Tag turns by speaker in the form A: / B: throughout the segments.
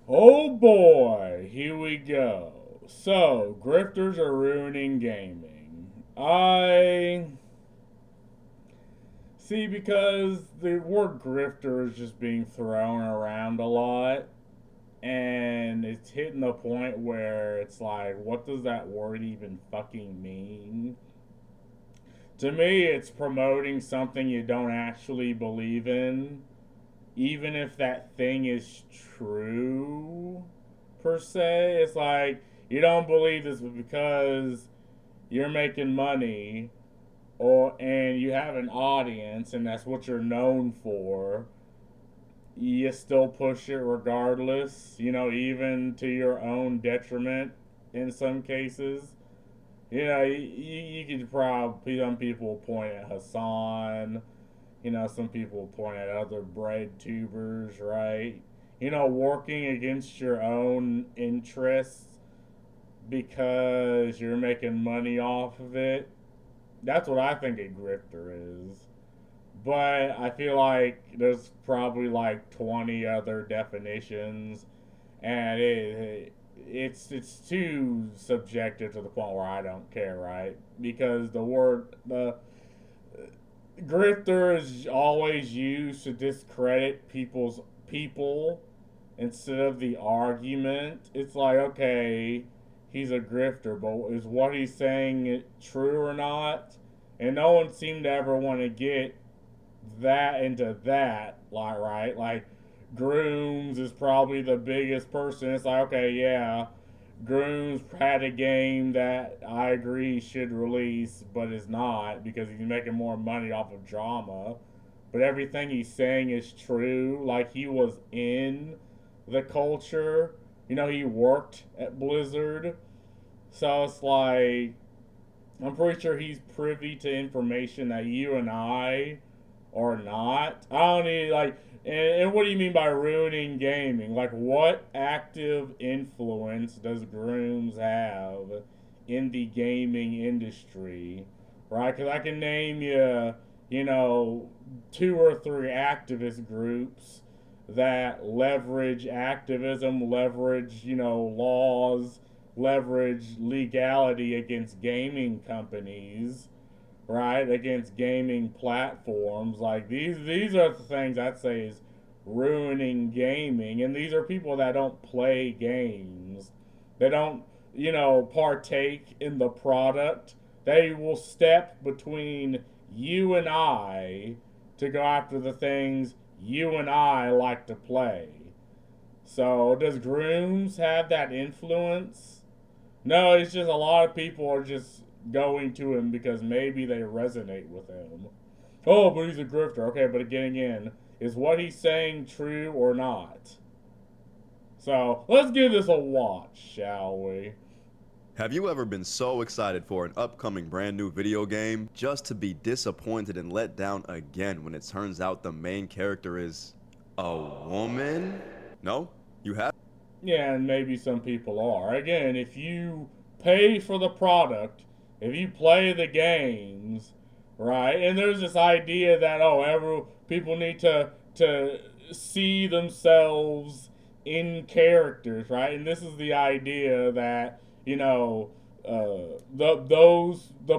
A: Oh boy, here we go. So, grifters are ruining gaming. I see because the word grifter is just being thrown around a lot, and it's hitting the point where it's like, what does that word even fucking mean? To me, it's promoting something you don't actually believe in, even if that thing is true, per se. It's like, you don't believe this because you're making money and you have an audience and that's what you're known for. You still push it regardless, even to your own detriment in some cases. You could probably, some people point at Hassan, some people point at other bread tubers, right? Working against your own interests because you're making money off of it. That's what I think a grifter is. But I feel like there's probably like 20 other definitions, and it's too subjective to the point where I don't care, right? Because the grifter is always used to discredit people instead of the argument. It's like, okay, he's a grifter, but is what he's saying true or not? And no one seemed to ever want to get that into that, like, right? Like, Grooms is probably the biggest person. It's like, okay, yeah, Grooms had a game that I agree should release, but is not because he's making more money off of drama. But everything he's saying is true. Like, he was in the culture. He worked at Blizzard. So it's like, I'm pretty sure he's privy to information that you and I are not. I don't need, like, and what do you mean by ruining gaming? Like, what active influence does Grooms have in the gaming industry? Right? Because I can name you, you know, two or three activist groups that leverage activism, leverage, laws, leverage legality against gaming companies, right? Against gaming platforms. Like, these are the things I'd say is ruining gaming. And these are people that don't play games. They don't, partake in the product. They will step between you and I to go after the things you and I like to play. So, does Grooms have that influence? No, it's just a lot of people are just going to him because maybe they resonate with him. Oh, but he's a grifter. Okay, but getting in, is what he's saying true or not? So let's give this a watch, shall we?
B: Have you ever been so excited for an upcoming brand new video game just to be disappointed and let down again when it turns out the main character is a woman? No? You have?
A: Yeah, and maybe some people are. Again, if you pay for the product, if you play the games, right? And there's this idea that every people need to see themselves in characters, right? And this is the idea that the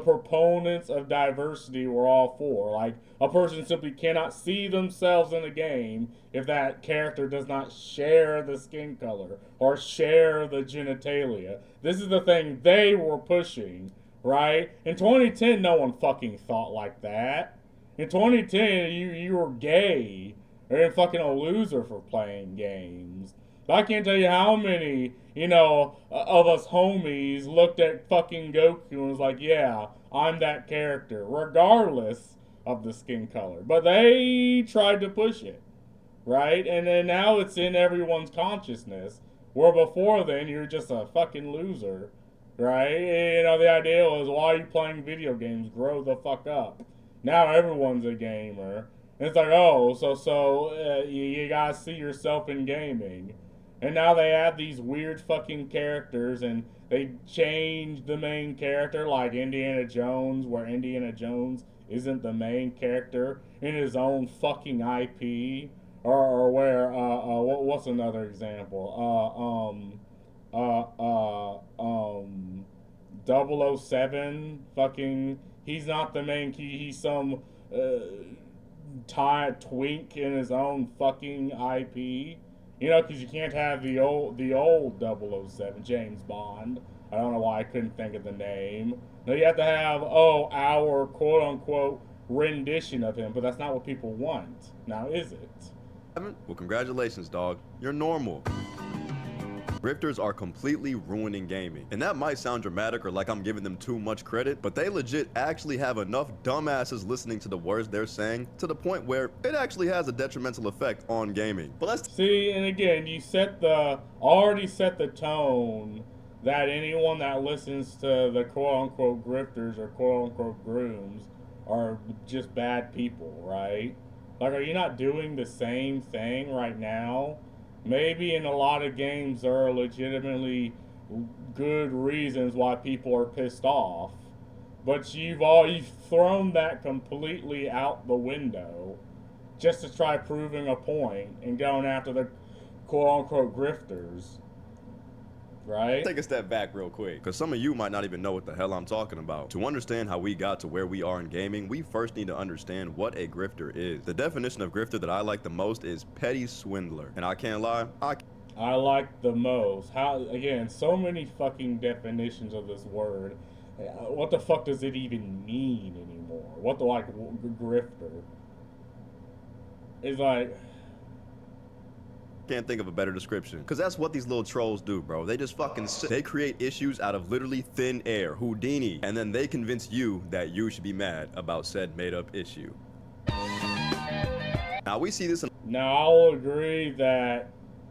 A: proponents of diversity were all for. Like, a person simply cannot see themselves in a game if that character does not share the skin color or share the genitalia. This is the thing they were pushing, right? In 2010, no one fucking thought like that. In 2010, you were gay or fucking a loser for playing games. I can't tell you how many, of us homies looked at fucking Goku and was like, yeah, I'm that character, regardless of the skin color. But they tried to push it, right? And then now it's in everyone's consciousness. Where before then, you're just a fucking loser, right? The idea was, why are you playing video games? Grow the fuck up. Now everyone's a gamer. And it's like, oh, you gotta see yourself in gaming. And now they add these weird fucking characters and they change the main character, like Indiana Jones, where Indiana Jones isn't the main character in his own fucking IP, or where what's another example? 007 fucking, he's not the main key, he's some twink in his own fucking IP. You know, because you can't have the old 007 James Bond. I don't know why I couldn't think of the name. No, you have to have our quote unquote rendition of him, but that's not what people want. Now, is it?
B: Well, congratulations, dog. You're normal. Grifters are completely ruining gaming. And that might sound dramatic or like I'm giving them too much credit, but they legit actually have enough dumbasses listening to the words they're saying to the point where it actually has a detrimental effect on gaming. But let's
A: see, and again, you already set the tone that anyone that listens to the quote-unquote grifters or quote-unquote grooms are just bad people, right? Like, are you not doing the same thing right now? Maybe in a lot of games there are legitimately good reasons why people are pissed off, but you've thrown that completely out the window just to try proving a point and going after the quote-unquote grifters. Right?
B: Take a step back real quick, because some of you might not even know what the hell I'm talking about. To understand how we got to where we are in gaming, we first need to understand what a grifter is. The definition of grifter that I like the most is petty swindler. And I can't lie,
A: I like the most. Again, so many fucking definitions of this word. What the fuck does it even mean anymore? What the, grifter? It's like...
B: Can't think of a better description, because that's what these little trolls do, bro. They just fucking they create issues out of literally thin air, Houdini, and then they convince you that you should be mad about said made-up issue. Now we see this in—
A: Now I will agree that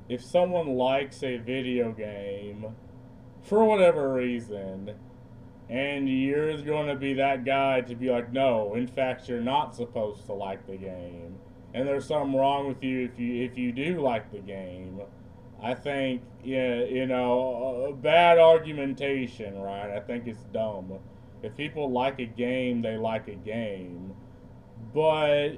A: if someone likes a video game for whatever reason, and you're going to be that guy to be like, no, in fact you're not supposed to like the game, and there's something wrong with you if you do like the game, I think, bad argumentation, right? I think it's dumb. If people like a game, they like a game. But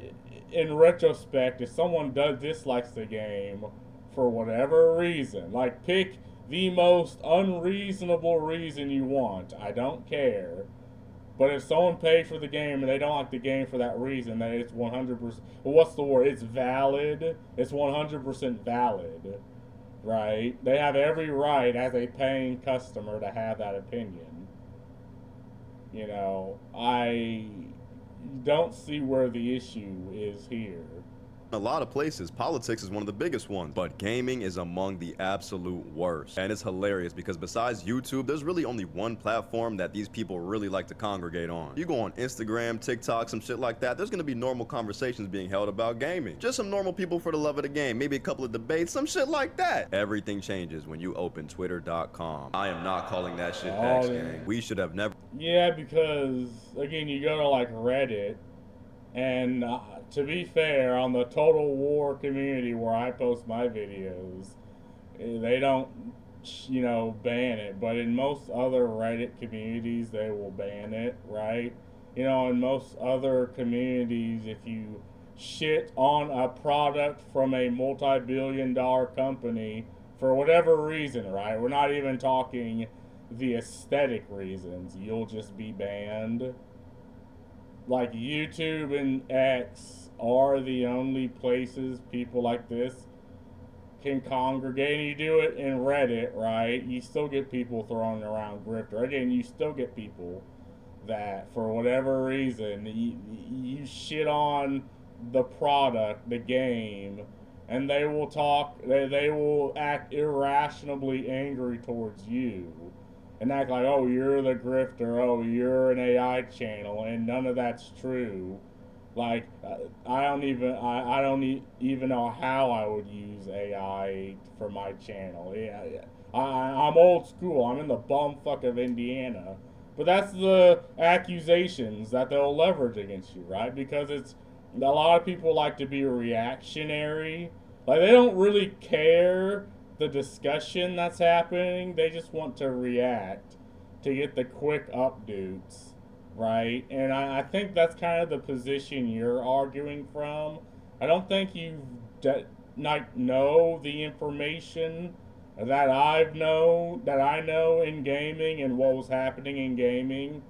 A: in retrospect, if someone dislikes the game for whatever reason, like, pick the most unreasonable reason you want, I don't care. But if someone paid for the game and they don't like the game for that reason, then it's 100%, well, what's the word? It's valid. It's 100% valid, right? They have every right as a paying customer to have that opinion. You know, I don't see where the issue is here.
B: a lot of places, politics is one of the biggest ones, but gaming is among the absolute worst. And it's hilarious because besides YouTube, there's really only one platform that these people really like to congregate on. You go on Instagram, TikTok, some shit like that, there's gonna be normal conversations being held about gaming. Just some normal people for the love of the game, maybe a couple of debates, some shit like that. Everything changes when you open twitter.com. I am not calling that shit X gang. We should have never—
A: Yeah, because, again, you go to, like, Reddit, and to be fair, on the Total War community where I post my videos, they don't, ban it. But in most other Reddit communities, they will ban it, right? In most other communities, if you shit on a product from a multi-billion-dollar company for whatever reason, right? We're not even talking the aesthetic reasons. You'll just be banned. Like, YouTube and X are the only places people like this can congregate. And you do it in Reddit, right? You still get people throwing around Grifter. Again, you still get people that, for whatever reason, you shit on the product, the game, and they will they will act irrationally angry towards you. And act like, oh, you're the grifter, oh, you're an AI channel, and none of that's true. Like, I don't even know how I would use AI for my channel. Yeah, I'm old school. I'm in the bumfuck of Indiana. But that's the accusations that they'll leverage against you, right? Because a lot of people like to be reactionary. Like, they don't really care the discussion that's happening. They just want to react to get the quick updates, right? And I think that's kind of the position you're arguing from. I don't think you've like know the information that I know in gaming and what was happening in gaming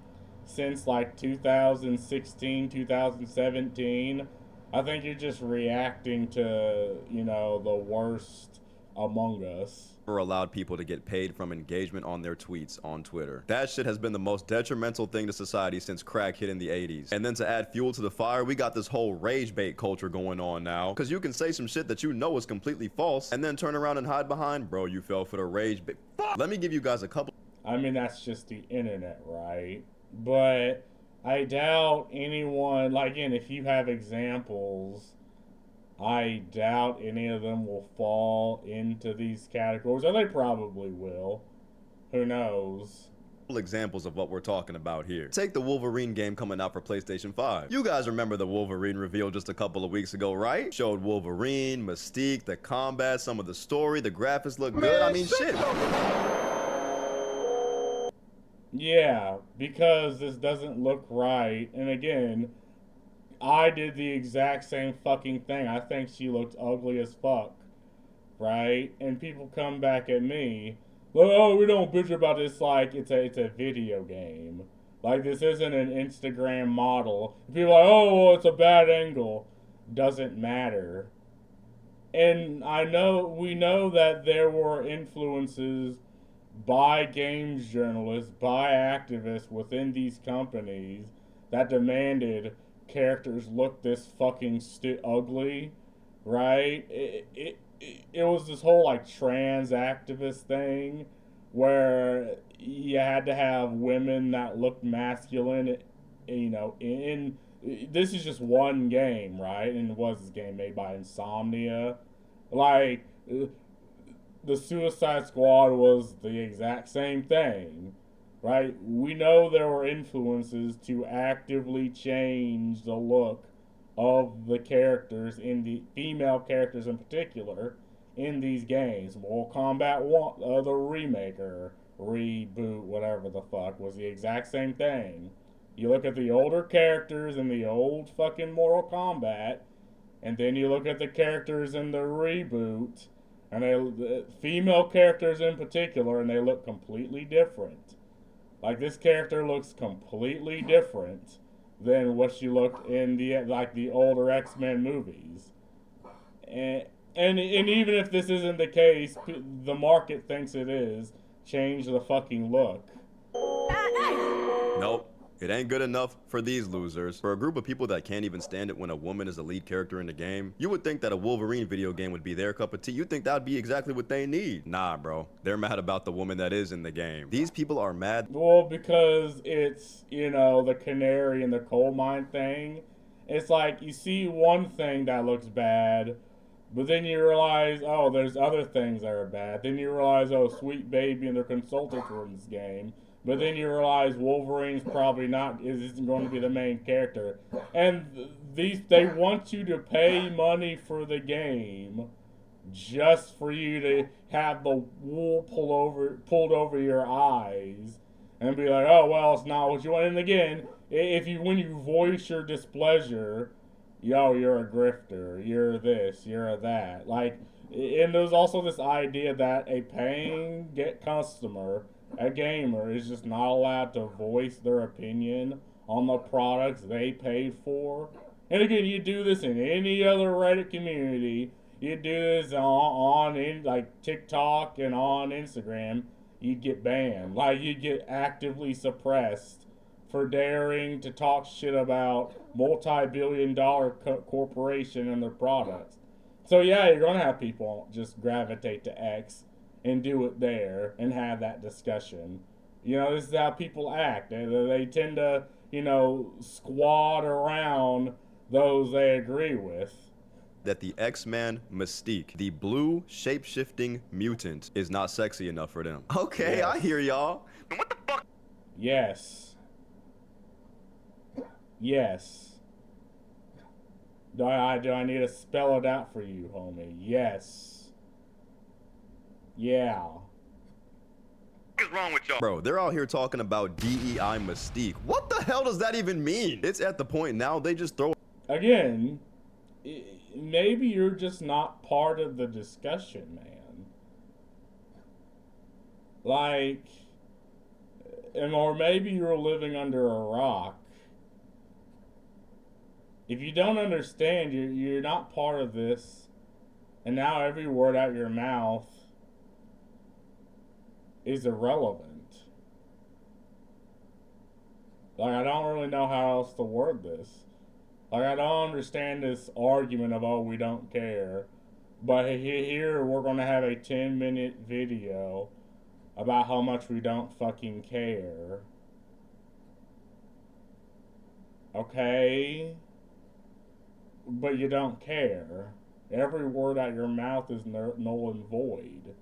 A: since like 2016, 2017, I think you're just reacting to, the worst among us.
B: Allowed people to get paid from engagement on their tweets on Twitter. That shit has been the most detrimental thing to society since crack hit in the 80s. And then to add fuel to the fire, we got this whole rage bait culture going on now. Cause you can say some shit that you know is completely false and then turn around and hide behind, bro, you fell for the rage bait. Fuck! Let me give you guys a couple.
A: I mean, that's just the internet, right? But I doubt anyone, like, again, if you have examples, I doubt any of them will fall into these categories, or they probably will. Who knows?
B: Examples of what we're talking about here. Take the Wolverine game coming out for PlayStation 5. You guys remember the Wolverine reveal just a couple of weeks ago, right? Showed Wolverine, Mystique, the combat, some of the story, the graphics look good. I mean, shit.
A: Yeah, because this doesn't look right. And again, I did the exact same fucking thing. I think she looked ugly as fuck, right? And people come back at me, like, oh, we don't bitch about this like it's a video game. Like, this isn't an Instagram model. People are like, oh, well, it's a bad angle. Doesn't matter. And we know that there were influences by games journalists, by activists within these companies that demanded characters look this fucking ugly, right? It was this whole like trans activist thing where you had to have women that looked masculine, in this is just one game, right? And it was this game made by Insomnia. Like, the Suicide Squad was the exact same thing, right? We know there were influences to actively change the look of the characters, in the female characters in particular, in these games. Mortal Kombat 1, the remake or reboot, whatever the fuck, was the exact same thing. You look at the older characters in the old fucking Mortal Kombat, and then you look at the characters in the reboot, and the female characters in particular, and they look completely different. Like, this character looks completely different than what she looked in the older X-Men movies. And even if this isn't the case, the market thinks it is. Change the fucking look.
B: Nope. It ain't good enough for these losers. For a group of people that can't even stand it when a woman is the lead character in the game, you would think that a Wolverine video game would be their cup of tea. You'd think that would be exactly what they need. Nah, bro. They're mad about the woman that is in the game. These people are mad.
A: Well, because it's, the canary in the coal mine thing. It's like, you see one thing that looks bad, but then you realize, oh, there's other things that are bad. Then you realize, oh, Sweet Baby and their consultants were in this game. But then you realize Wolverine's probably isn't going to be the main character. And they want you to pay money for the game just for you to have the wool pulled over your eyes and be like, oh, well, it's not what you want. And again, when you voice your displeasure, you're a grifter, you're this, you're that. Like, and there's also this idea that a paying customer, a gamer, is just not allowed to voice their opinion on the products they paid for. And again, you do this in any other Reddit community. You do this on like TikTok and on Instagram, you'd get banned. Like, you'd get actively suppressed for daring to talk shit about multi-billion-dollar corporation and their products. So yeah, you're gonna have people just gravitate to X and do it there and have that discussion. This is how people act. They tend to, squad around those they agree with.
B: That the X-Man Mystique, the blue shape-shifting mutant, is not sexy enough for them. Okay, yes. I hear y'all. What the fuck?
A: Yes. Yes. Do I need to spell it out for you, homie? Yes. Yeah.
B: What is wrong with y'all? Bro, they're out here talking about DEI Mystique. What the hell does that even mean? It's at the point now they just throw...
A: Again, maybe you're just not part of the discussion, man. Like, or maybe you're living under a rock. If you don't understand, you're not part of this, and now every word out your mouth is irrelevant. Like, I don't really know how else to word this. Like, I don't understand this argument of, oh, we don't care. But here we're going to have a 10-minute video about how much we don't fucking care. Okay? But you don't care. Every word out your mouth is null and void.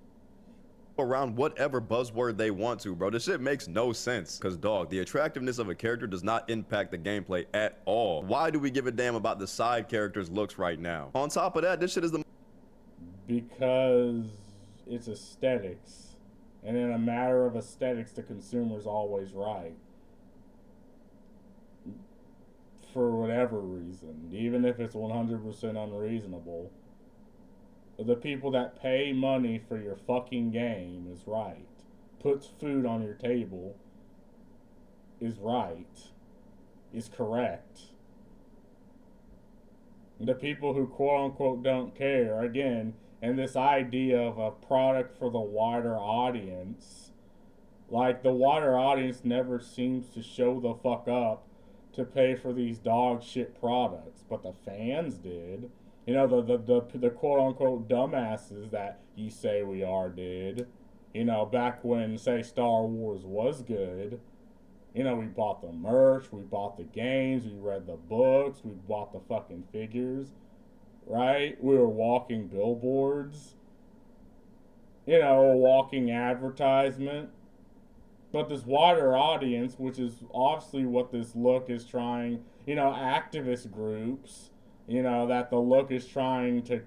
B: Around whatever buzzword they want to, bro. This shit makes no sense. Cause dog, the attractiveness of a character does not impact the gameplay at all. Why do we give a damn about the side characters' looks right now? On top of that, this shit is the...
A: Because it's aesthetics. And in a matter of aesthetics, the consumer's always right. For whatever reason. Even if it's 100% unreasonable. The people that pay money for your fucking game is right. Puts food on your table is right. Is correct. The people who quote unquote don't care, again, and this idea of a product for the wider audience, like the wider audience never seems to show the fuck up to pay for these dog shit products, but the fans did. You know, the quote-unquote dumbasses that you say we are did. You know, back when, say, Star Wars was good. You know, we bought the merch, we bought the games, we read the books, we bought the fucking figures. Right? We were walking billboards. You know, a walking advertisement. But this wider audience, which is obviously what this look is trying, you know, activist groups... You know, that the look is trying to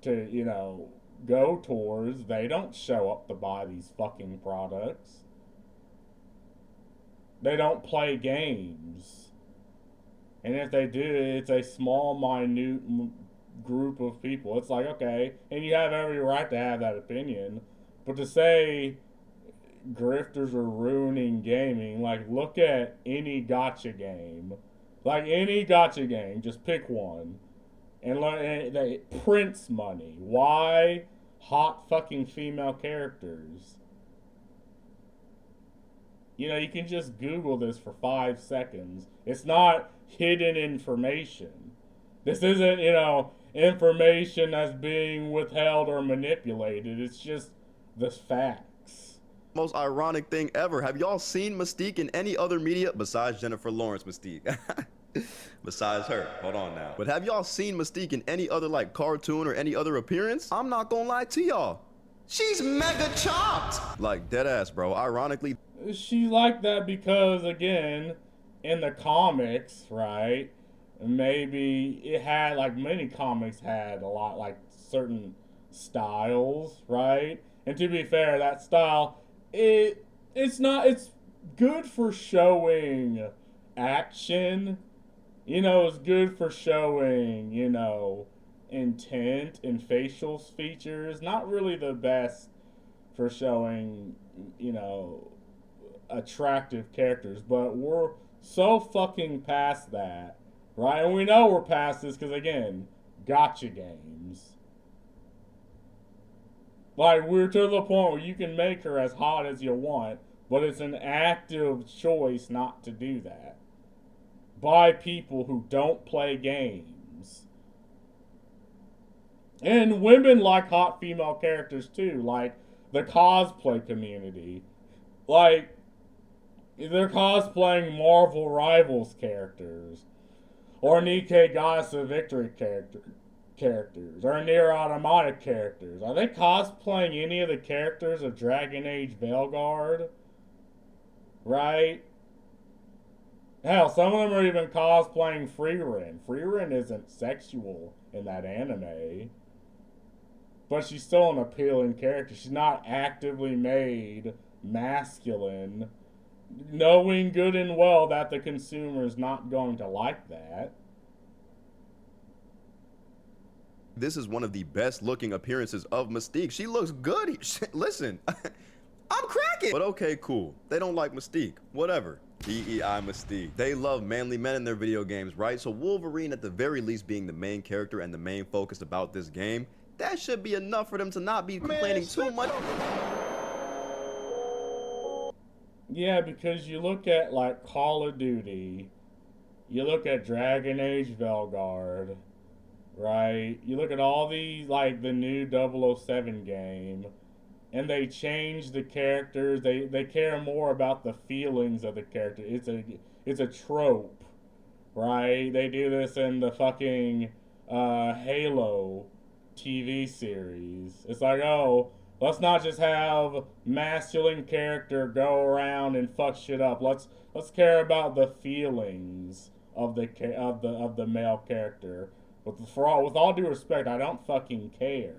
A: you know, go towards. They don't show up to buy these fucking products. They don't play games. And if they do, it's a small, minute group of people. It's like, okay, and you have every right to have that opinion. But to say grifters are ruining gaming, like, look at any gacha game. Like any gacha game, just pick one. And they prints money. Why? Hot fucking female characters. You know, you can just Google this for 5 seconds. It's not hidden information. This isn't, you know, information that's being withheld or manipulated. It's just the facts.
B: Most ironic thing ever. Have y'all seen Mystique in any other media besides Jennifer Lawrence Mystique? Besides her, hold on now. But have y'all seen Mystique in any other like cartoon or any other appearance? I'm not gonna lie to y'all. She's mega chopped. Like dead ass, bro. Ironically,
A: she's like that because, again, in the comics, right? Maybe it had, like many comics had a lot, like certain styles, right? And to be fair, that style, it's good for showing action. You know, it's good for showing, you know, intent and facial features. Not really the best for showing, you know, attractive characters. But we're so fucking past that, right? And we know we're past this because, again, gotcha games. Like, we're to the point where you can make her as hot as you want, but it's an active choice not to do that. By people who don't play games. And women like hot female characters too, like the cosplay community. Like, they're cosplaying Marvel Rivals characters. Or Nikkei Goddess of Victory characters. Or Nier Automata characters. Are they cosplaying any of the characters of Dragon Age Veilguard? Right? Hell, some of them are even cosplaying Frieren. Frieren isn't sexual in that anime. But she's still an appealing character. She's not actively made masculine, knowing good and well that the consumer is not going to like that.
B: This is one of the best looking appearances of Mystique. She looks good. Listen, I'm cracking. But okay, cool. They don't like Mystique. Whatever. DEI Mystique. They love manly men in their video games, right? So Wolverine, at the very least, being the main character and the main focus about this game, that should be enough for them to not be complaining too much.
A: Yeah, because you look at like Call of Duty, you look at Dragon Age Velguard, right? You look at all these, like the new 007 game, and they change the characters. They care more about the feelings of the character. It's a trope, right? They do this in the fucking Halo TV series. It's like, oh, let's not just have masculine character go around and fuck shit up. Let's care about the feelings of the male character. With all due respect, I don't fucking care.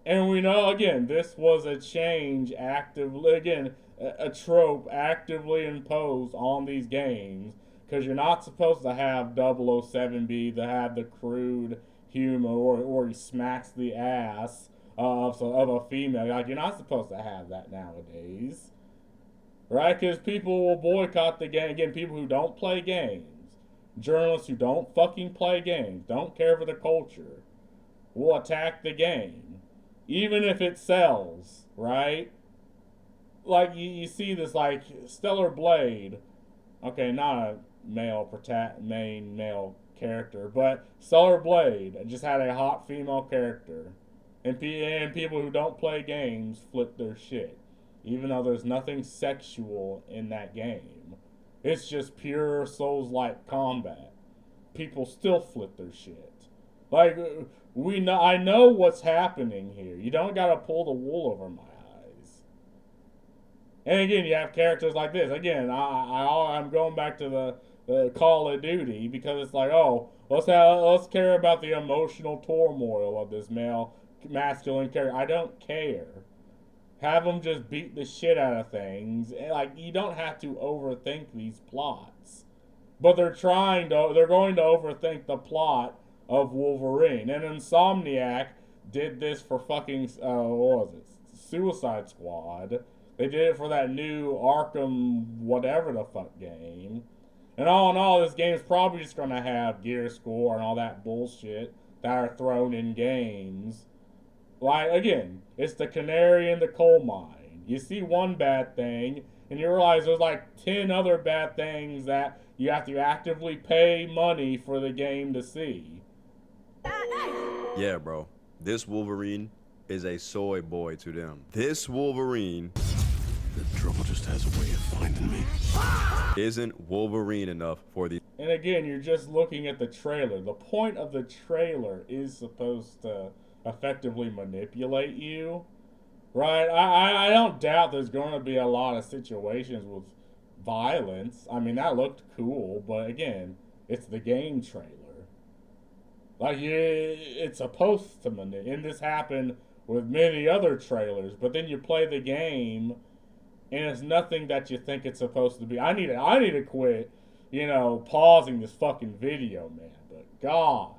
A: And we know, again, this was a change actively, again, a trope actively imposed on these games, because you're not supposed to have 007 be to have the crude humor, or he smacks the ass of a female. Like, you're not supposed to have that nowadays, right? Because people will boycott the game. Again, people who don't play games, journalists who don't fucking play games, don't care for the culture, will attack the game. Even if it sells, right? Like, you see this, like, Stellar Blade. Okay, not a main male character, but Stellar Blade just had a hot female character. And people who don't play games flip their shit. Even though there's nothing sexual in that game. It's just pure Souls-like combat. People still flip their shit. Like, I know what's happening here. You don't gotta pull the wool over my eyes. And again, you have characters like this. Again, I'm going back to the Call of Duty, because it's like, oh, let's care about the emotional turmoil of this masculine character. I don't care. Have them just beat the shit out of things. Like, you don't have to overthink these plots, but they're going to overthink the plot of Wolverine. And Insomniac did this for fucking, what was it? Suicide Squad. They did it for that new Arkham whatever the fuck game. And all in all, this game's probably just going to have gear score and all that bullshit that are thrown in games. Like, again, it's the canary in the coal mine. You see one bad thing, and you realize there's like 10 other bad things that you have to actively pay money for the game to see.
B: Yeah, bro. This Wolverine is a soy boy to them. This Wolverine...
C: The trouble just has a way of finding me.
B: Isn't Wolverine enough for the...
A: And again, you're just looking at the trailer. The point of the trailer is supposed to effectively manipulate you, right? I don't doubt there's going to be a lot of situations with violence. I mean, that looked cool, but again, it's the game trailer. Like, it's supposed to manipulate. And this happened with many other trailers, but then you play the game, and it's nothing that you think it's supposed to be. I need to quit, pausing this fucking video, man. But God,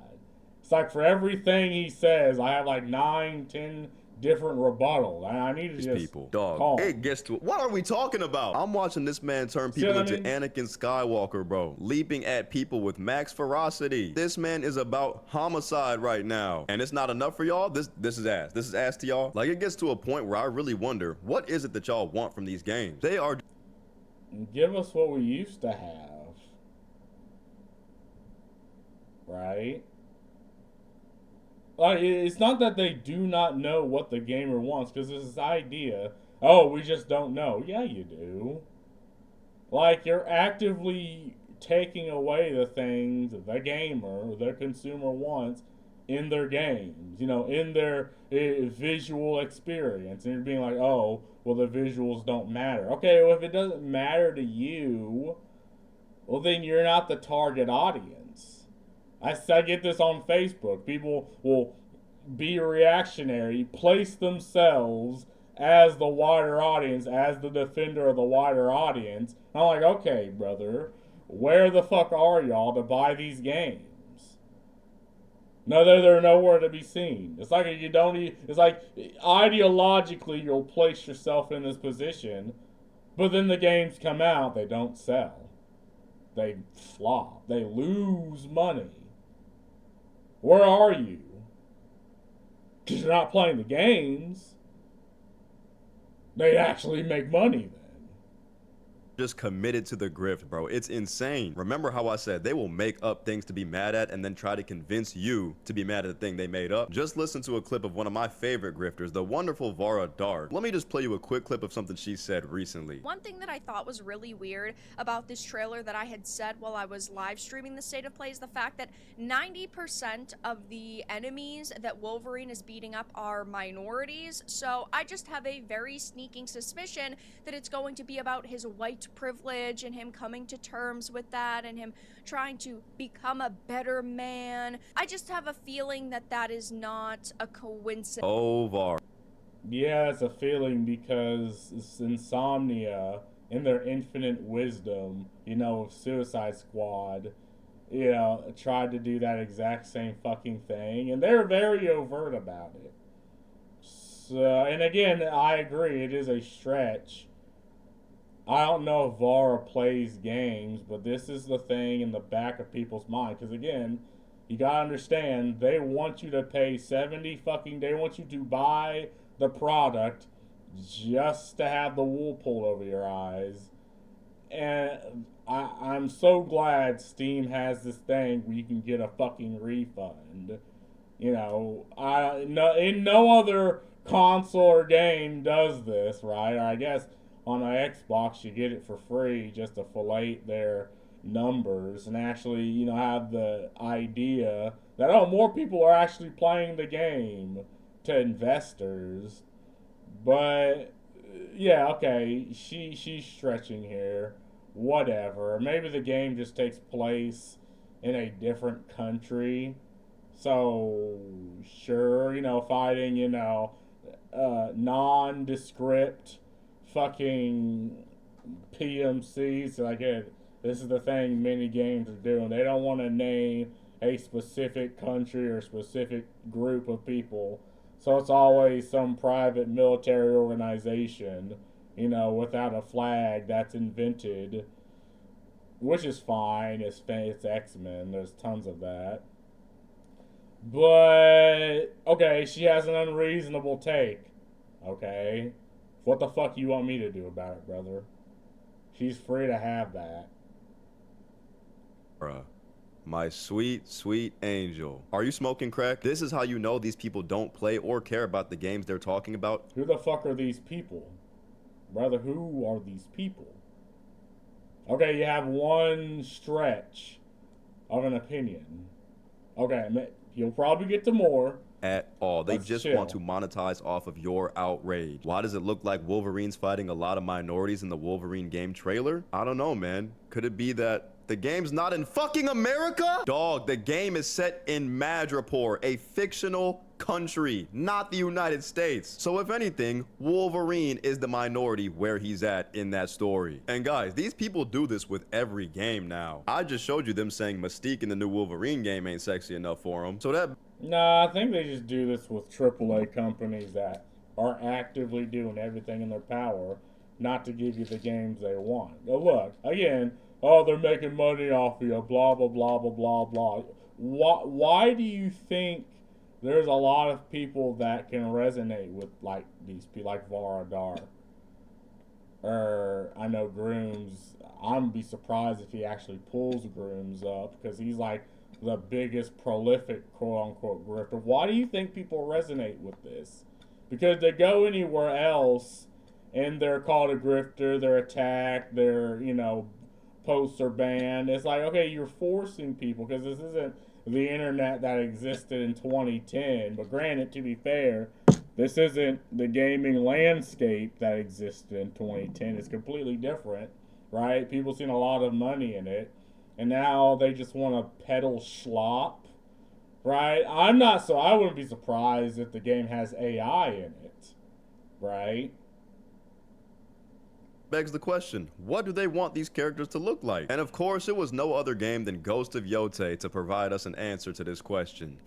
A: it's like for everything he says, I have like 9, 10 different rebuttal. I need to just
B: people. Dog.
A: calm.
B: It gets to... What are we talking about? I'm watching this man turn people into Anakin Skywalker, bro. Leaping at people with max ferocity. This man is about homicide right now. And it's not enough for y'all? This is ass. This is ass to y'all. Like, it gets to a point where I really wonder, what is it that y'all want from these games? They are...
A: Give us what we used to have. Right? Like, it's not that they do not know what the gamer wants, because there's this idea, oh, we just don't know. Yeah, you do. Like, you're actively taking away the things the gamer, the consumer wants in their games, in their visual experience. And you're being like, oh, well, the visuals don't matter. Okay, well, if it doesn't matter to you, well, then you're not the target audience. I get this on Facebook. People will be reactionary, place themselves as the wider audience, as the defender of the wider audience. And I'm like, okay, brother, where the fuck are y'all to buy these games? No, they're nowhere to be seen. It's like you don't. It's like ideologically you'll place yourself in this position, but then the games come out, they don't sell. They flop. They lose money. Where are you? Because you're not playing the games. They actually make money then.
B: Just committed to the grift, bro. It's insane. Remember how I said they will make up things to be mad at and then try to convince you to be mad at the thing they made up? Just listen to a clip of one of my favorite grifters, the wonderful Vara Dark. Let me just play you a quick clip of something she said recently.
D: One thing that I thought was really weird about this trailer that I had said while I was live streaming the State of Play is the fact that 90% of the enemies that Wolverine is beating up are minorities. So I just have a very sneaking suspicion that it's going to be about his white privilege and him coming to terms with that and him trying to become a better man. I just have a feeling that that is not a coincidence.
B: Oh, Vara.
A: Yeah, it's a feeling because it's Insomnia, in their infinite wisdom, of Suicide Squad, tried to do that exact same fucking thing, and they're very overt about it. So, and again, I agree, it is a stretch. I don't know if Vara plays games, but this is the thing in the back of people's mind. Because again, you gotta understand, they want you to pay they want you to buy the product just to have the wool pulled over your eyes. And I'm so glad Steam has this thing where you can get a fucking refund. In no other console or game does this, right? Or I guess on an Xbox you get it for free just to fillet their numbers and actually, have the idea that, more people are actually playing the game to investors. But yeah, okay, she's stretching here. Whatever. Maybe the game just takes place in a different country. So sure, fighting, nondescript fucking PMCs. Like, this is the thing many games are doing. They don't want to name a specific country or a specific group of people. So it's always some private military organization, without a flag that's invented, which is fine. It's X-Men. There's tons of that. But, okay, she has an unreasonable take. Okay? What the fuck you want me to do about it, brother? She's free to have that.
B: Bruh. My sweet, sweet angel. Are you smoking crack? This is how you know these people don't play or care about the games they're talking about.
A: Who the fuck are these people? Brother, who are these people? Okay, you have one stretch of an opinion. Okay, you'll probably get to more.
B: At all. They
A: Let's
B: just
A: chill.
B: want to monetize off of your outrage. Why does it look like Wolverine's fighting a lot of minorities in the Wolverine game trailer? I don't know, man. Could it be that the game's not in fucking America? Dog, the game is set in Madripoor, a fictional country, not the United States. So if anything, Wolverine is the minority where he's at in that story. And guys, these people do this with every game now. I just showed you them saying Mystique in the new Wolverine game ain't sexy enough for them. So that...
A: Nah, I think they just do this with AAA companies that are actively doing everything in their power not to give you the games they want. Now look, again, they're making money off of you, blah, blah, blah, blah, blah, blah. Why do you think there's a lot of people that can resonate with, like, these people, like Vara Dark? Or, I know Grooms, I'm be surprised if he actually pulls Grooms up, because he's, like, the biggest prolific quote-unquote grifter. Why do you think people resonate with this? Because they go anywhere else and they're called a grifter, they're attacked, they're, posts are banned. It's like, okay, you're forcing people, because this isn't the internet that existed in 2010. But granted, to be fair, this isn't the gaming landscape that existed in 2010. It's completely different, right? People seen a lot of money in it. And now they just want to peddle schlop, right? I wouldn't be surprised if the game has AI in it, right?
B: begs the question, what do they want these characters to look like? And of course, it was no other game than Ghost of Yotei to provide us an answer to this question.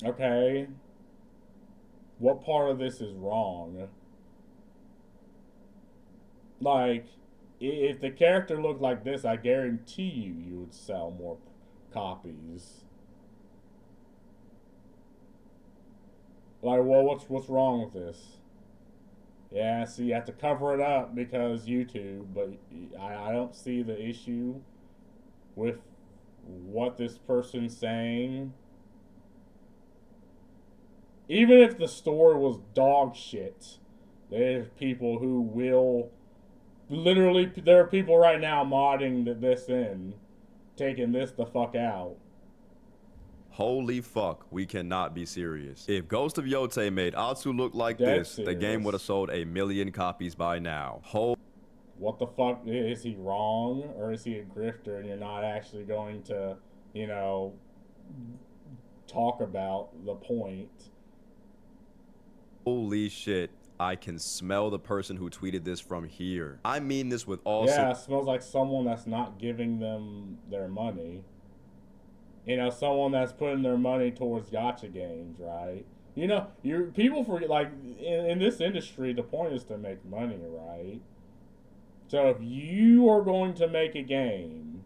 A: Okay. What part of this is wrong? Like, if the character looked like this, I guarantee you would sell more copies. Like, well, what's wrong with this? Yeah, so you have to cover it up because YouTube, but I don't see the issue with what this person's saying. Even if the story was dog shit, there's people who will literally, there are people right now modding this in, taking this the fuck out.
B: Holy fuck, we cannot be serious. If Ghost of Yote made Atsu look like
A: Dead
B: this, the game
A: serious.
B: would have sold 1 million copies by now.
A: What the fuck? Is he wrong? Or is he a grifter and you're not actually going to, you know, talk about the point?
B: Holy shit, I can smell the person who tweeted this from here. I mean this with all
A: Yeah, it smells like someone that's not giving them their money. You know, someone that's putting their money towards gacha games, right? You know, people forget, like, in this industry, the point is to make money, right? So if you are going to make a game,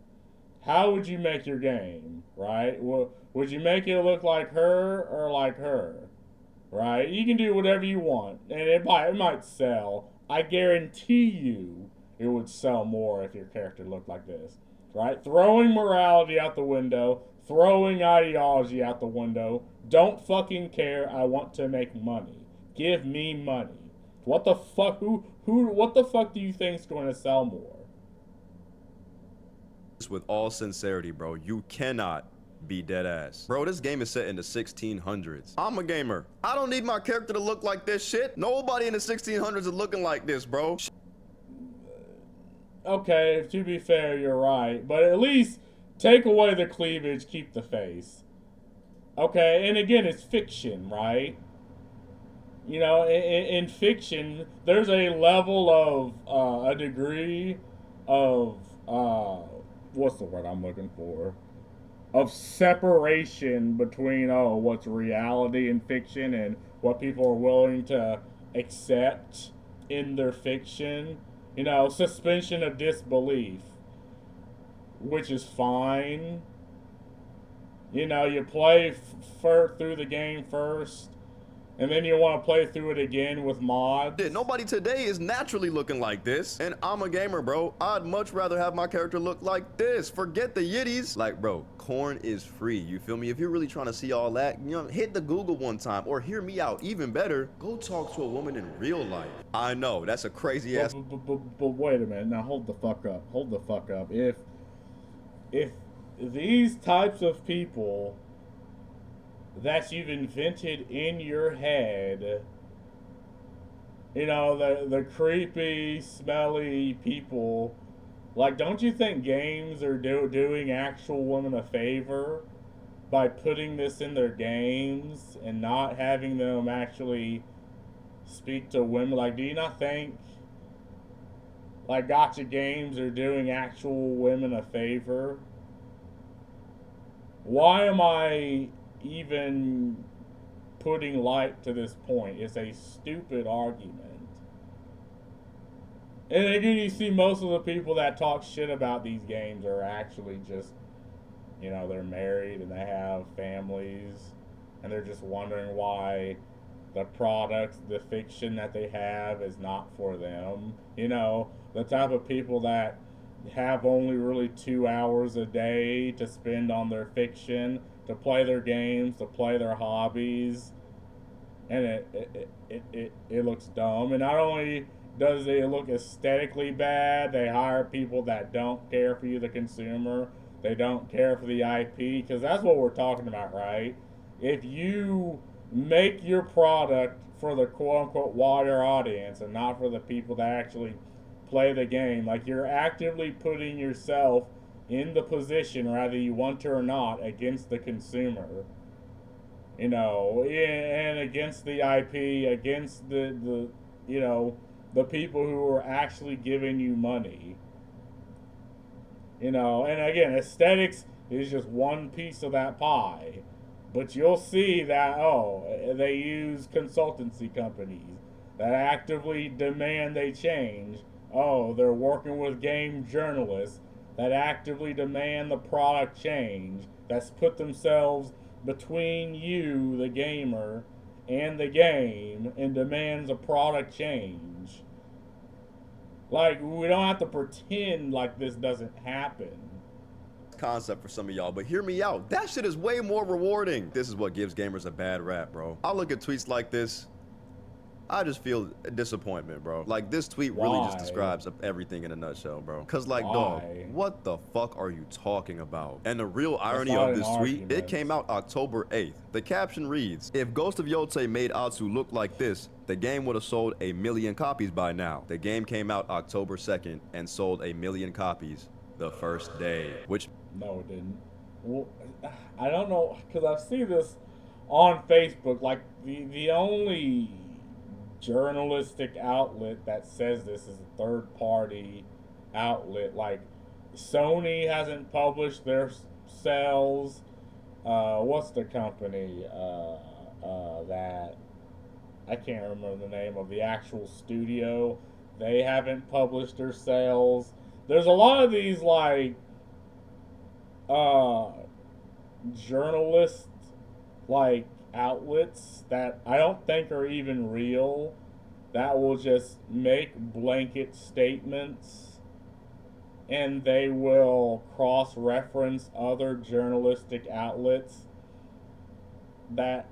A: how would you make your game, right? Well, would you make it look like her or like her, right? You can do whatever you want, and it might sell. I guarantee you it would sell more if your character looked like this, right? Throwing morality out the window, throwing ideology out the window. Don't fucking care. I want to make money. Give me money. What the fuck? What the fuck do you think is going to sell more?
B: with all sincerity, bro, you cannot be dead ass. Bro, this game is set in the 1600s. I'm a gamer. I don't need my character to look like this shit. Nobody in the 1600s is looking like this, bro.
A: Okay, to be fair, you're right. But at least take away the cleavage, keep the face. Okay, and again, it's fiction, right? You know, in fiction, there's a level of, a degree of, what's the word I'm looking for? Of separation between, what's reality in fiction and what people are willing to accept in their fiction. You know, suspension of disbelief, which is fine. You know, you play through the game first, and then you want to play through it again with mods.
B: Nobody today is naturally looking like this. And I'm a gamer, bro. I'd much rather have my character look like this. Forget the yitties. Like, bro, corn is free. You feel me? If you're really trying to see all that, you know, hit the Google one time or hear me out. Even better, go talk to a woman in real life. I know, that's a crazy ass.
A: But wait a minute. Now hold the fuck up. Hold the fuck up. If these types of people that you've invented in your head, you know, the creepy, smelly people, like, don't you think games are doing actual women a favor by putting this in their games and not having them actually speak to women? Like, do you not think, like, gacha games are doing actual women a favor? Why am I even putting light to this point? It's a stupid argument. And again, you see most of the people that talk shit about these games are actually just, you know, they're married and they have families, and they're just wondering why the product, the fiction that they have is not for them. You know, the type of people that have only really 2 hours a day to spend on their fiction, to play their games, to play their hobbies, and it looks dumb. And not only does it look aesthetically bad, they hire people that don't care for you, the consumer. They don't care for the IP, because that's what we're talking about, right? If you make your product for the quote-unquote wider audience and not for the people that actually play the game, like, you're actively putting yourself in the position, whether you want to or not, against the consumer, you know, and against the IP, against the you know, the people who are actually giving you money, you know. And again, aesthetics is just one piece of that pie, But you'll see that, they use consultancy companies that actively demand they change. Oh, they're working with game journalists that actively demand the product change. That's put themselves between you, the gamer, and the game and demands a product change. Like, we don't have to pretend like this doesn't happen.
B: Concept for some of y'all, but hear me out. That shit is way more rewarding. This is what gives gamers a bad rap, bro. I look at tweets like this, I just feel disappointment, bro. Like, this tweet really just describes everything in a nutshell, bro. Cause like, dog, what the fuck are you talking about? And the real irony of this tweet, it came out October 8th. The caption reads, if Ghost of Yotei made Atsu look like this, the game would have sold 1 million copies by now. The game came out October 2nd and sold 1 million copies the first day, which...
A: No, it didn't. Well, I don't know, because I've seen this on Facebook. Like, the only journalistic outlet that says this is a third-party outlet. Like, Sony hasn't published their sales. What's the company that... I can't remember the name of the actual studio. They haven't published their sales. There's a lot of these, like, journalist, like, outlets that I don't think are even real, that will just make blanket statements, and they will cross-reference other journalistic outlets that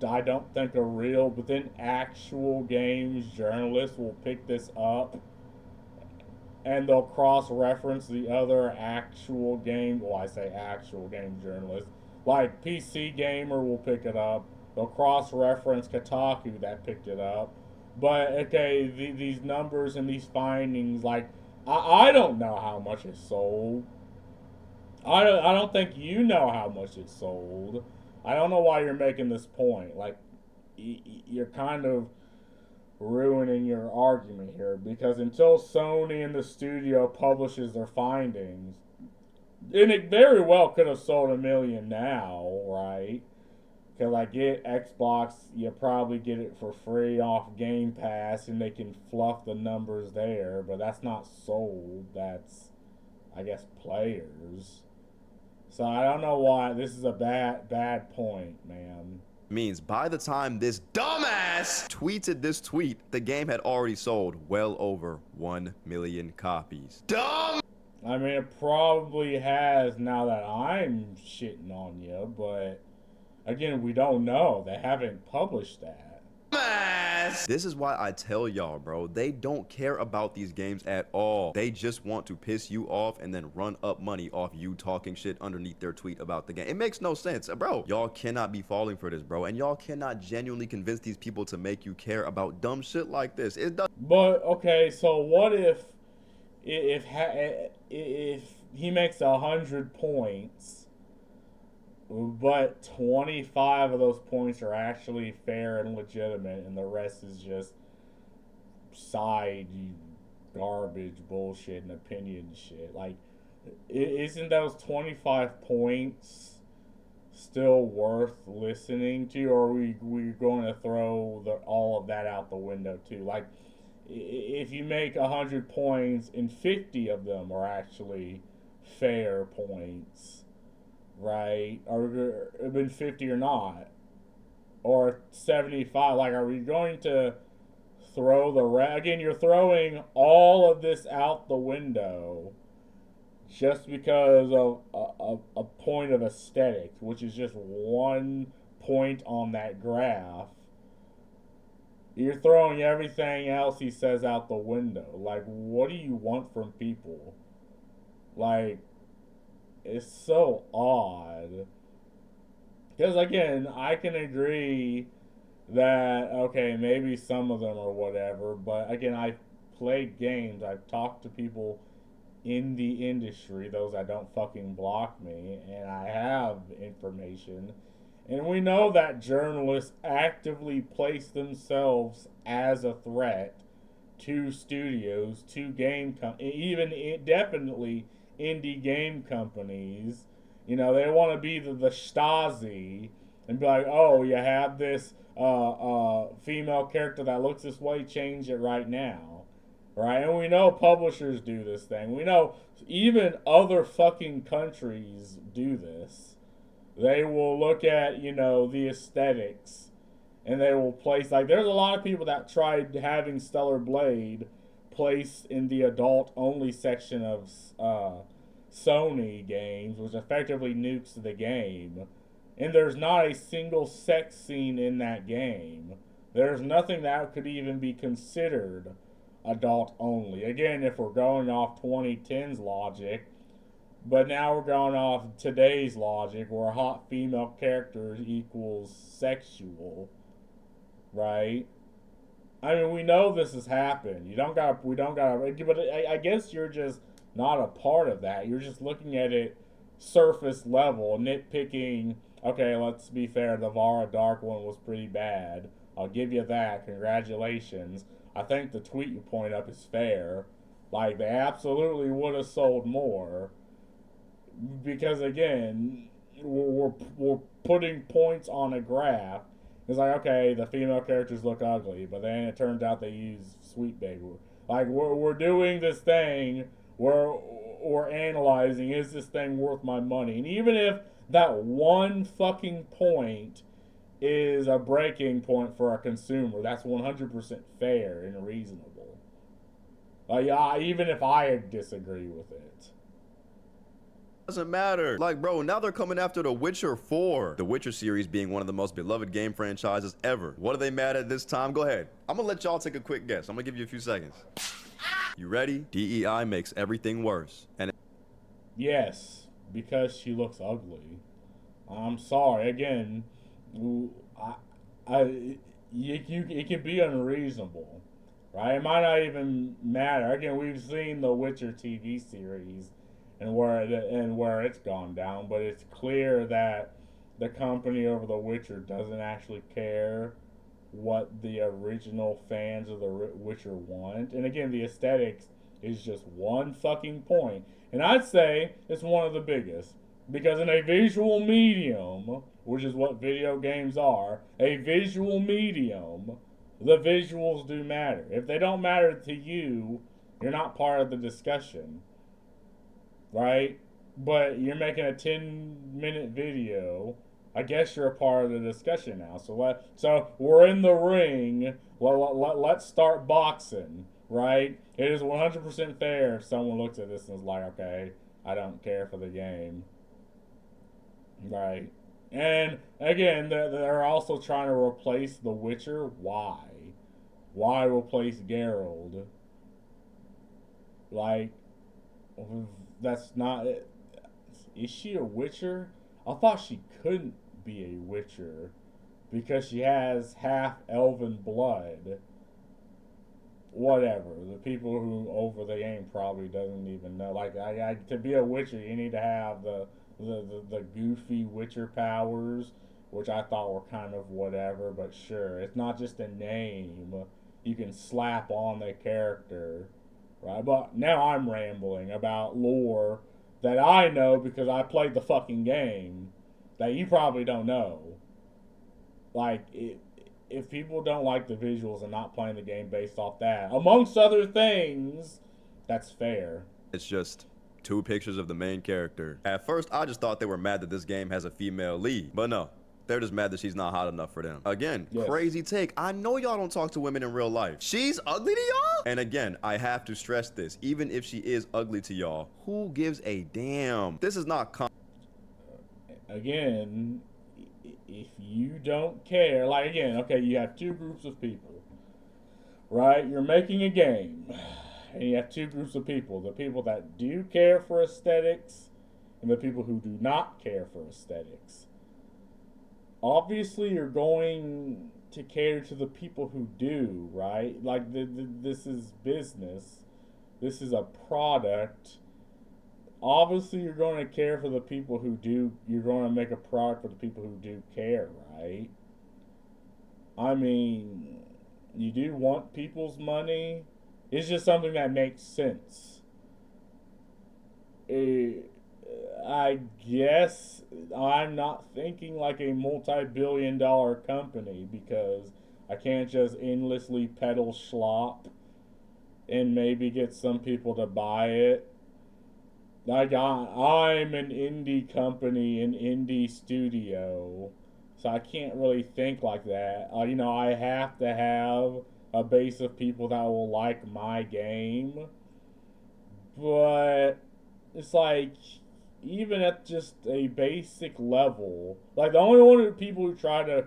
A: I don't think are real, but then actual games journalists will pick this up and they'll cross-reference the other actual game, well, I say actual game journalists, like PC Gamer will pick it up, they'll cross-reference Kotaku that picked it up, but, okay, these numbers and these findings, like, I don't know how much it sold. I don't think you know how much it sold. I don't know why you're making this point. Like, you're kind of ruining your argument here, because until Sony and the studio publishes their findings, and it very well could have sold 1 million now, right? Because I get Xbox, you probably get it for free off Game Pass, and they can fluff the numbers there, but that's not sold. That's, I guess, players. So I don't know why this is a bad point, man.
B: Means by the time this dumbass tweeted this tweet, the game had already sold well over 1 million copies. Dumb!
A: I mean, it probably has now that I'm shitting on you, but again, we don't know. They haven't published that.
B: This is why I tell y'all, bro, they don't care about these games at all. They just want to piss you off and then run up money off you talking shit underneath their tweet about the game. It makes no sense, bro. Y'all cannot be falling for this, bro, and y'all cannot genuinely convince these people to make you care about dumb shit like this. It does.
A: But okay, so what if he makes 100 points, but 25 of those points are actually fair and legitimate, and the rest is just side garbage bullshit and opinion shit? Like, isn't those 25 points still worth listening to, or are we going to throw all of that out the window too? Like, if you make 100 points and 50 of them are actually fair points, right? Or have been 50 or not, or 75? Like, are we going to throw again? You're throwing all of this out the window just because of a point of aesthetics, which is just one point on that graph. You're throwing everything else he says out the window. Like, what do you want from people? Like, it's so odd. Because, again, I can agree that, okay, maybe some of them or whatever, but, again, I've played games, I've talked to people in the industry, those that don't fucking block me, and I have information, and we know that journalists actively place themselves as a threat to studios, to game companies, even definitely indie game companies, You know, they want to be the Stasi and be like, oh, you have this female character that looks this way, change it right now. Right? And we know publishers do this thing. We know even other fucking countries do this. They will look at, you know, the aesthetics and they will place, like, there's a lot of people that tried having Stellar Blade placed in the adult only section of Sony games, which effectively nukes the game. And there's not a single sex scene in that game. There's nothing that could even be considered adult only. Again, if we're going off 2010's logic, but now we're going off today's logic where hot female characters equals sexual, right? I mean, we know this has happened. We don't gotta, but I guess you're just not a part of that. You're just looking at it surface level, nitpicking. Okay, let's be fair, the Vara Dark one was pretty bad. I'll give you that. Congratulations. I think the tweet you point up is fair. Like, they absolutely would have sold more. Because, again, we're putting points on a graph. It's like, okay, the female characters look ugly, but then it turns out they use Sweet Baby. Like, we're doing this thing where we're analyzing, is this thing worth my money? And even if that one fucking point is a breaking point for a consumer, that's 100% fair and reasonable. Like, even if I disagree with it.
B: Doesn't matter. Like, bro, now they're coming after The Witcher 4. The Witcher series being one of the most beloved game franchises ever. What are they mad at this time? Go ahead. I'm gonna let y'all take a quick guess. I'm gonna give you a few seconds. You ready? DEI makes everything worse. And
A: yes, because she looks ugly. I'm sorry. Again, it can be unreasonable, right? It might not even matter. Again, we've seen the Witcher TV series and where it's gone down, but it's clear that the company over The Witcher doesn't actually care what the original fans of The Witcher want. And again, the aesthetics is just one fucking point. And I'd say it's one of the biggest. Because in a visual medium, which is what video games are, a visual medium, the visuals do matter. If they don't matter to you, you're not part of the discussion. Right? But you're making a 10-minute video. I guess you're a part of the discussion now. So we're in the ring. Let's start boxing, right? It is 100% fair if someone looks at this and is like, okay, I don't care for the game. Right. And again, they're also trying to replace The Witcher. Why? Why replace Geralt? Like, that's not... Is she a Witcher? I thought she couldn't be a Witcher because she has half elven blood. Whatever. The people who over the game probably doesn't even know. Like, to be a Witcher, you need to have the goofy Witcher powers, which I thought were kind of whatever, but sure. It's not just a name you can slap on the character, right? But now I'm rambling about lore that I know because I played the fucking game that you probably don't know. Like, if people don't like the visuals and not playing the game based off that, amongst other things, that's fair.
B: it's just 2 pictures of the main character. At first, I just thought they were mad that this game has a female lead, but no. They're just mad that she's not hot enough for them. Again,
A: Yes.
B: Crazy take. I know y'all don't talk to women in real life. She's ugly to y'all? And again, I have to stress this. Even if she is ugly to y'all, who gives a damn? This is not
A: Again, if you don't care, like, again, okay, you have 2 groups of people, right? You're making a game, and you have 2 groups of people. The people that do care for aesthetics, and the people who do not care for aesthetics. Obviously, you're going to cater to the people who do, right? Like, this is business. This is a product. Obviously, you're going to care for the people who do. You're going to make a product for the people who do care, right? I mean, you do want people's money. It's just something that makes sense. I guess I'm not thinking like a multi-billion-dollar company because I can't just endlessly peddle schlop and maybe get some people to buy it. Like I'm an indie company, an indie studio, so I can't really think like that. I have to have a base of people that will like my game, but it's like even at just a basic level, like the only one of the people who try to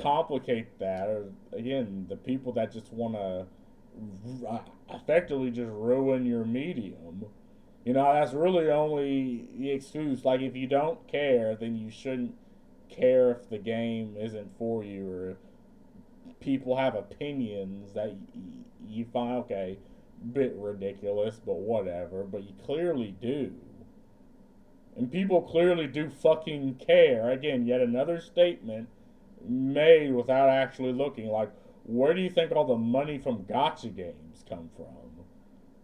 A: complicate that are again the people that just want to effectively just ruin your medium. That's really only the excuse. Like, if you don't care, then you shouldn't care if the game isn't for you, or if people have opinions that you find, okay, bit ridiculous, but whatever. But you clearly do. And people clearly do fucking care. Again, yet another statement made without actually looking. Like, where do you think all the money from gacha games come from?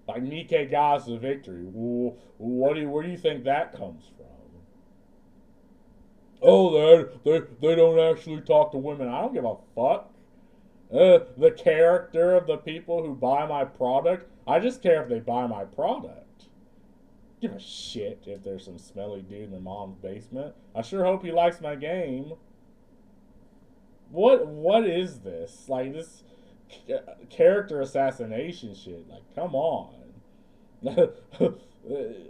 A: Like Nikkei God's the Victory. Where do you think that comes from? Oh, they don't actually talk to women. I don't give a fuck. The character of the people who buy my product, I just care if they buy my product. Give a shit if there's some smelly dude in their mom's basement. I sure hope he likes my game. What is this? Like, this character assassination shit. Like, come on.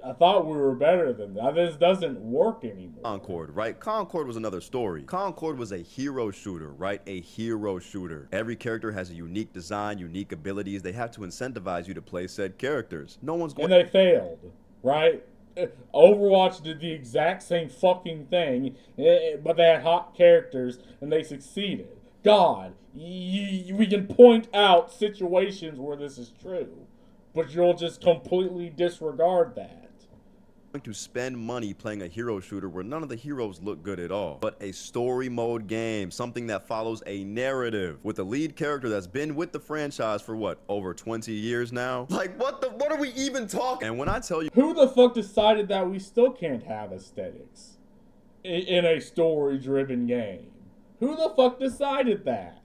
A: I thought we were better than that. This doesn't work anymore.
B: Concord, right? Concord was another story. Concord was a hero shooter, right? A hero shooter. Every character has a unique design, unique abilities. They have to incentivize you to play said characters. No one's going.
A: And they failed, right? Overwatch did the exact same fucking thing, but they had hot characters and they succeeded. God, we can point out situations where this is true, but you'll just completely disregard that.
B: To spend money playing a hero shooter where none of the heroes look good at all, but a story mode game, something that follows a narrative with a lead character that's been with the franchise for what, over 20 years now? Like, what are we even talking? And when I tell you,
A: who the fuck decided that we still can't have aesthetics in a story driven game? Who the fuck decided that?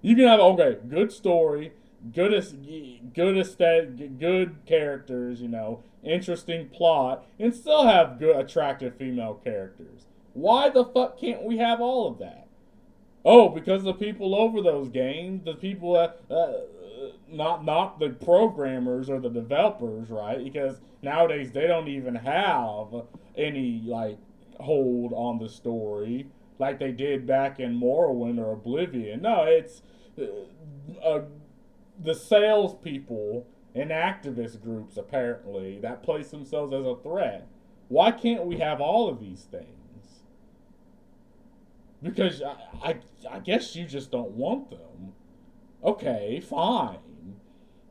A: You can have, okay, good story, good aesthetic, good characters, interesting plot, and still have good, attractive female characters. Why the fuck can't we have all of that? Oh, because the people over those games, the people that, not the programmers or the developers, right? Because nowadays they don't even have any, like, hold on the story like they did back in Morrowind or Oblivion. No, it's the salespeople and activist groups, apparently, that place themselves as a threat. Why can't we have all of these things? Because I guess you just don't want them. Okay, fine.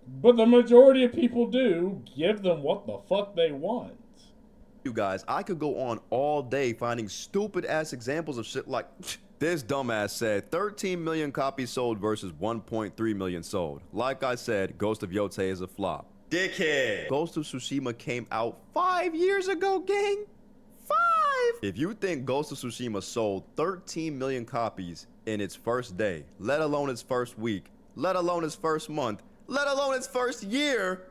A: But the majority of people do. Give them what the fuck they want.
B: you guys, I could go on all day finding stupid ass examples of shit like this dumbass said 13 million copies sold versus 1.3 million sold. Like I said, Ghost of Yotei is a flop. Dickhead. Ghost of Tsushima came out 5 years ago, gang. 5! If you think Ghost of Tsushima sold 13 million copies in its first day, let alone its first week, let alone its first month, let alone its first year,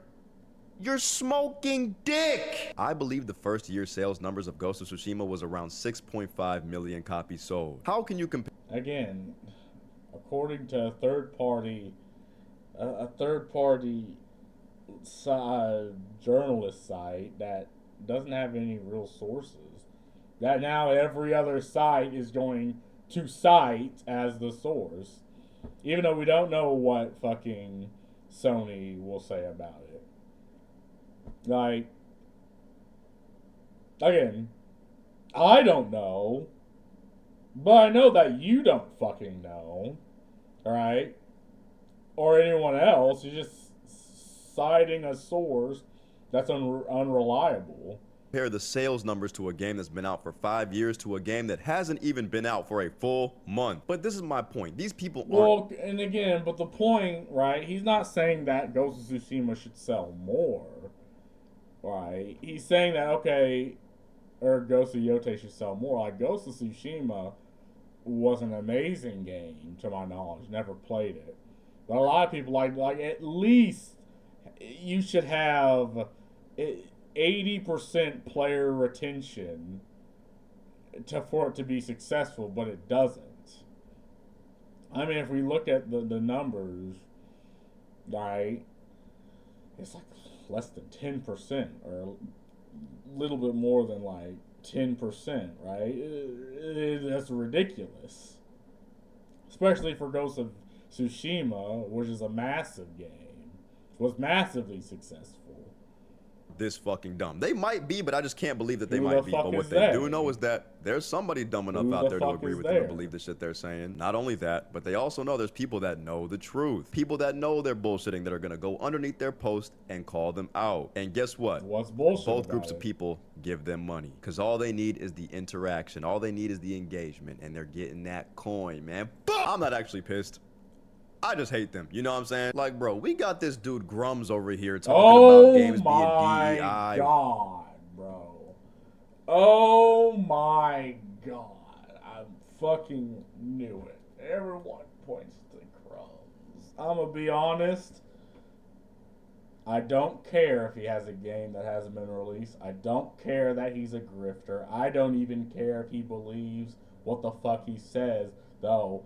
B: you're smoking dick! I believe the first year sales numbers of Ghost of Tsushima was around 6.5 million copies sold. How can you compare?
A: Again, according to a third party journalist site that doesn't have any real sources, that now every other site is going to cite as the source, even though we don't know what fucking Sony will say about it. Like, again, I don't know, but I know that you don't fucking know, alright? Or anyone else. You're just citing a source that's unreliable.
B: Compare the sales numbers to a game that's been out for 5 years to a game that hasn't even been out for a full month. But this is my point. These people aren't...
A: Well, and again, but the point, right, he's not saying that Ghost of Tsushima should sell more, right? He's saying that, okay, or Ghost of Yote should sell more. Like Ghost of Tsushima was an amazing game to my knowledge. Never played it, but a lot of people like at least you should have 80% player retention for it to be successful, but it doesn't. I mean, if we look at the numbers, right, it's like less than 10%, or a little bit more than like 10%, right? That's ridiculous. Especially for Ghost of Tsushima, which is a massive game, was massively successful.
B: This fucking dumb. They might be, but I just can't believe that they
A: Who
B: might
A: the
B: be.
A: fuck
B: But what
A: is
B: they
A: they?
B: do know is that there's somebody dumb enough
A: Who
B: out
A: the
B: there to
A: fuck
B: agree
A: is
B: with them and
A: there?
B: believe the shit they're saying. Not only that, but they also know there's people that know the truth. People that know they're bullshitting that are gonna go underneath their post and call them out. And guess what?
A: What's bullshit
B: Both
A: about
B: groups of
A: it?
B: people give them money. Because all they need is the interaction. All they need is the engagement. And they're getting that coin, man. I'm not actually pissed. I just hate them. You know what I'm saying? Like, bro, we got this dude Grums over here talking about games being DEI.
A: God, bro. Oh my god. I fucking knew it. Everyone points to Crumbs. I'm gonna be honest. I don't care if he has a game that hasn't been released. I don't care that he's a grifter. I don't even care if he believes what the fuck he says, though.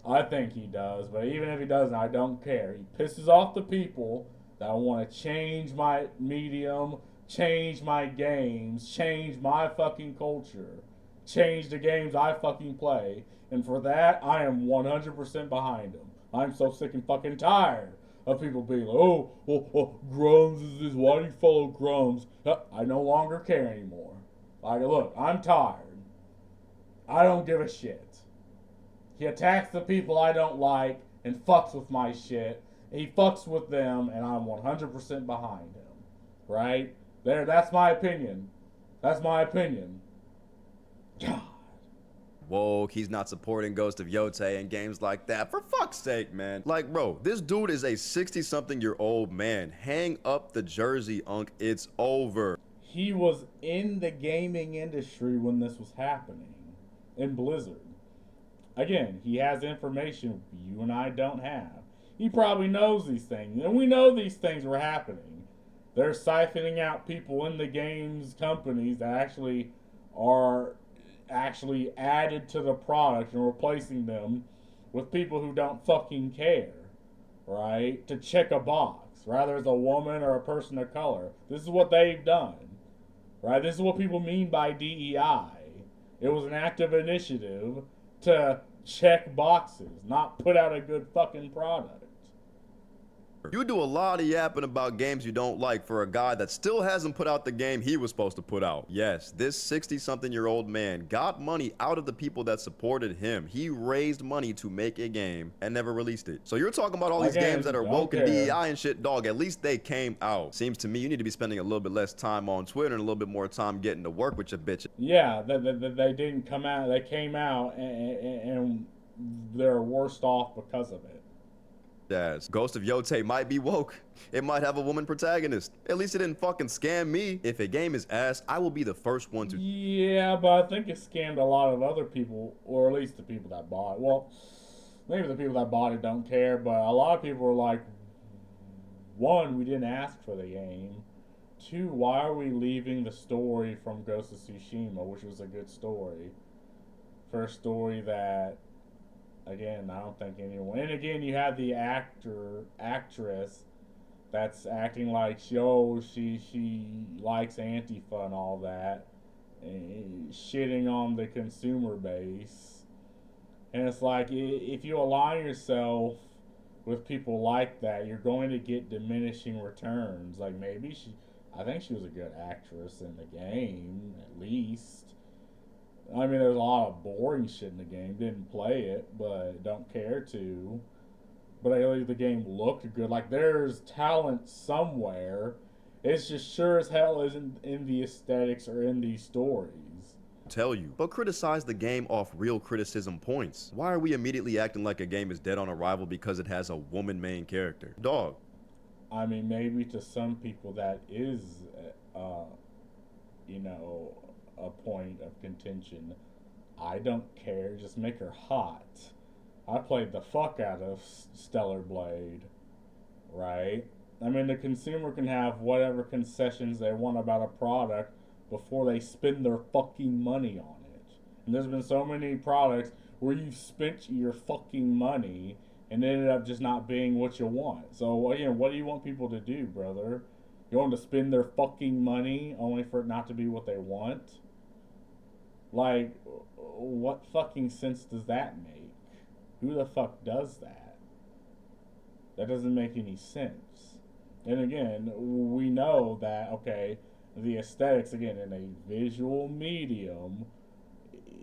A: I think he does, but even if he doesn't, I don't care. He pisses off the people that want to change my medium, change my games, change my fucking culture, change the games I fucking play, and for that, I am 100% behind him. I'm so sick and fucking tired of people being like, oh, Grums is this, why do you follow Grums? I no longer care anymore. Like, look, I'm tired. I don't give a shit. He attacks the people I don't like and fucks with my shit. He fucks with them, and I'm 100% behind him. Right? That's my opinion. That's my opinion. God.
B: Woke, he's not supporting Ghost of Yote and games like that. For fuck's sake, man. Like, bro, this dude is a 60-something-year-old man. Hang up the jersey, Unk. It's over.
A: He was in the gaming industry when this was happening. In Blizzard. Again, he has information you and I don't have. He probably knows these things. And we know these things were happening. They're siphoning out people in the games companies that actually are added to the product and replacing them with people who don't fucking care, right? To check a box, rather as a woman or a person of color. This is what they've done, right? This is what people mean by DEI. It was an active initiative to check boxes, not put out a good fucking product.
B: You do a lot of yapping about games you don't like for a guy that still hasn't put out the game he was supposed to put out. Yes, this 60-something-year-old man got money out of the people that supported him. He raised money to make a game and never released it. So you're talking about all these games that are woke and DEI and shit, dog. At least they came out. Seems to me you need to be spending a little bit less time on Twitter and a little bit more time getting to work with your bitch.
A: Yeah, they didn't come out. They came out and they're worse off because of it.
B: Yes, Ghost of Yote might be woke. It might have a woman protagonist. At least it didn't fucking scam me. If a game is ass, I will be the first one to...
A: Yeah, but I think it scammed a lot of other people, or at least the people that bought it. Well, maybe the people that bought it don't care, but a lot of people were like, one, we didn't ask for the game. Two, why are we leaving the story from Ghost of Tsushima, which was a good story, for a story that... Again, I don't think anyone. And again, you have the actress that's acting like she likes Antifa and all that, and shitting on the consumer base. And it's like, if you align yourself with people like that, you're going to get diminishing returns. Like maybe I think she was a good actress in the game, at least. I mean, there's a lot of boring shit in the game. Didn't play it, but don't care to. But I believe the game looked good. Like, there's talent somewhere. It's just sure as hell isn't in the aesthetics or in these stories.
B: Tell you, but criticize the game off real criticism points. Why are we immediately acting like a game is dead on arrival because it has a woman main character? Dog.
A: I mean, maybe to some people that is, a point of contention. I don't care. Just make her hot. I played the fuck out of Stellar Blade, right? I mean, the consumer can have whatever concessions they want about a product before they spend their fucking money on it. And there's been so many products where you've spent your fucking money and it ended up just not being what you want. So, again, what do you want people to do, brother? You want them to spend their fucking money only for it not to be what they want? Like, what fucking sense does that make? Who the fuck does that? That doesn't make any sense. And again, we know that, okay, the aesthetics, again, in a visual medium,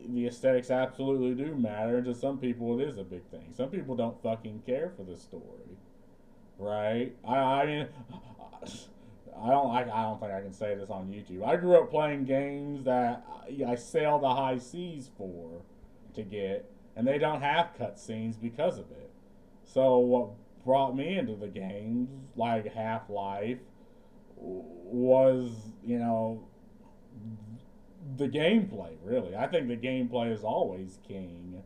A: the aesthetics absolutely do matter. And to some people, it is a big thing. Some people don't fucking care for the story, right? I mean, I don't think I can say this on YouTube. I grew up playing games that I sailed the high seas to get, and they don't have cutscenes because of it. So what brought me into the games, like Half-Life, was, you know, the gameplay, really. I think the gameplay is always king.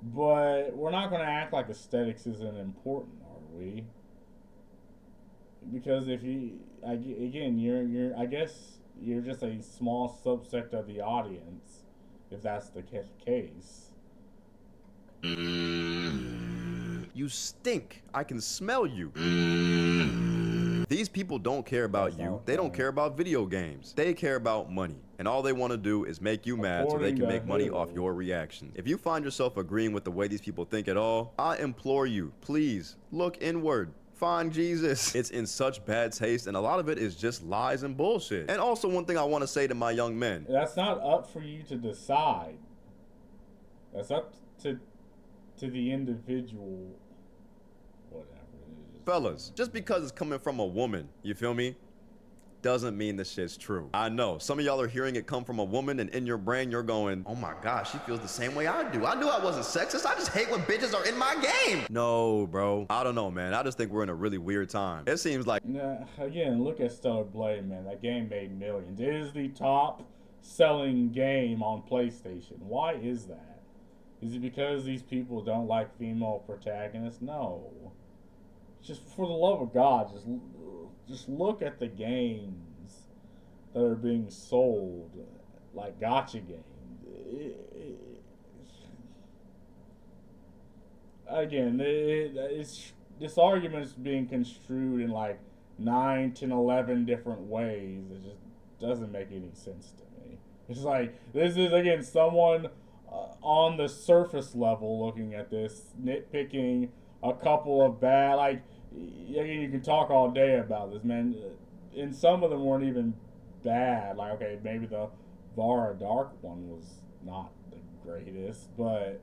A: But we're not going to act like aesthetics isn't important, are we? Because if you, again, I guess you're just a small subset of the audience, if that's the case.
B: You stink. I can smell you. These people don't care about you. They don't care about video games. They care about money. And all they want to do is make you mad so they can make money off your reactions. If you find yourself agreeing with the way these people think at all, I implore you, please look inward. Find Jesus. It's in such bad taste, and a lot of it is just lies and bullshit. And also, one thing I want to say to my young men.
A: That's not up for you to decide. That's up to the individual, whatever it is.
B: Fellas, just because it's coming from a woman, you feel me, doesn't mean the shit's true. I know, some of y'all are hearing it come from a woman, and in your brain you're going, oh my gosh, she feels the same way I do. I knew I wasn't sexist, I just hate when bitches are in my game. No, bro, I don't know, man. I just think we're in a really weird time. It seems like...
A: Again, look at Stellar Blade, man. That game made millions. It is the top selling game on PlayStation. Why is that? Is it because these people don't like female protagonists? No. Just for the love of God, just look at the games that are being sold, like gacha games. Again, this argument is being construed in like 9, 10, 11 different ways. It just doesn't make any sense to me. It's like, this is, again, someone... on the surface level looking at this, nitpicking a couple of bad, like, you can talk all day about this, man, and some of them weren't even bad. Like, okay, maybe the Vara Dark one was not the greatest, but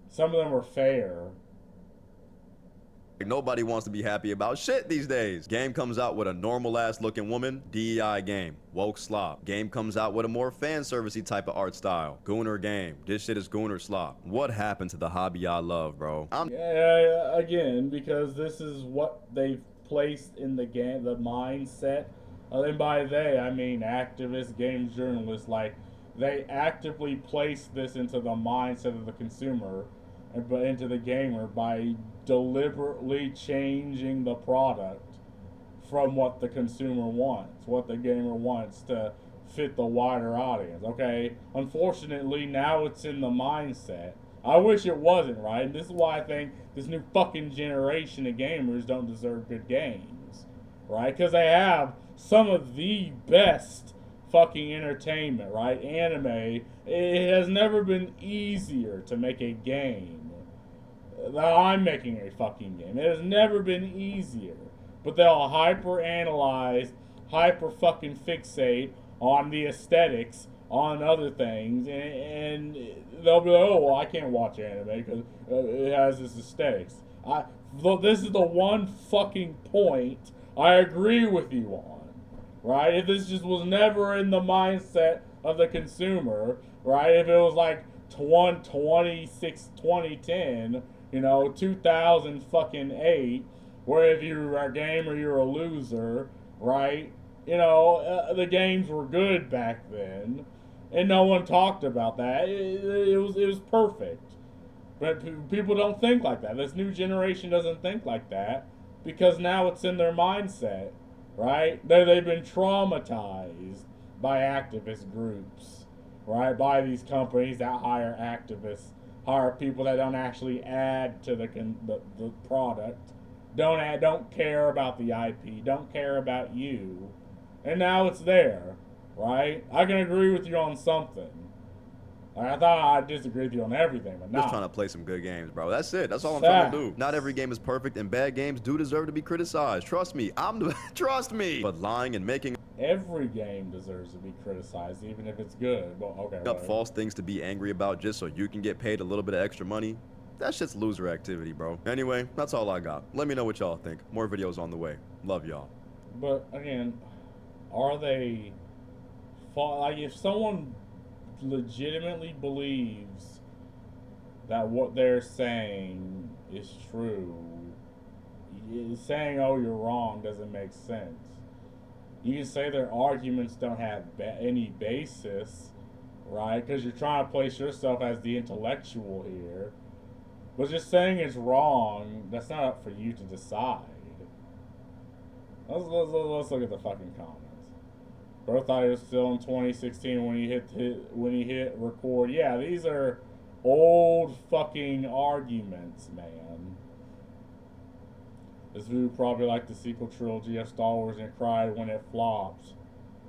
A: some of them were fair.
B: Nobody wants to be happy about shit these days. Game comes out with a normal ass looking woman, DEI game, woke slop. Game comes out with a more fan servicey type of art style, Gooner game. This shit is Gooner slop. What happened to the hobby I love, bro?
A: Yeah, again, because this is what they've placed in the game, the mindset. And by they, I mean activists, games journalists. Like, they actively place this into the mindset of the consumer, but into the gamer by deliberately changing the product from what the consumer wants, what the gamer wants to fit the wider audience. Okay, unfortunately, now it's in the mindset. I wish it wasn't, right? And this is why I think this new fucking generation of gamers don't deserve good games, right? Because they have some of the best fucking entertainment, right? Anime. It has never been easier to make a game. I'm making a fucking game. It has never been easier. But they'll hyper-analyze, hyper-fucking fixate on the aesthetics, on other things, and they'll be like, oh, well, I can't watch anime because it has this aesthetics. This is the one fucking point I agree with you on, right? If this just was never in the mindset of the consumer, right? If it was like 2010, you know, 2008, where if you were a gamer, you're a loser, right? You know, the games were good back then. and no one talked about that. It was perfect. But people don't think like that. This new generation doesn't think like that because now it's in their mindset, right? They've been traumatized by activist groups, right? By these companies that hire activists, hire people that don't actually add to the product, don't care about the IP, don't care about you, and now it's there, right? I can agree with you on something. I thought I'd disagree with you on everything, but
B: Just
A: not.
B: trying to play some good games, bro. That's it. That's all I'm trying to do. Not every game is perfect, and bad games do deserve to be criticized. Trust me. Trust me. But lying and making
A: Every game deserves to be criticized, even if it's good. Well, okay.
B: up false things to be angry about just so you can get paid a little bit of extra money, that shit's loser activity, bro. Anyway, that's all I got. Let me know what y'all think. More videos on the way. Love y'all.
A: But again, are they like if someone legitimately believes that what they're saying is true, saying "oh, you're wrong" doesn't make sense. You can say their arguments don't have any basis, right? Because you're trying to place yourself as the intellectual here. But just saying it's wrong, that's not up for you to decide. Let's look at the fucking comments. Bro thought he was still in 2016 when he hit record. Yeah, these are old fucking arguments, man. This dude probably liked the sequel trilogy of Star Wars and cried when it flops.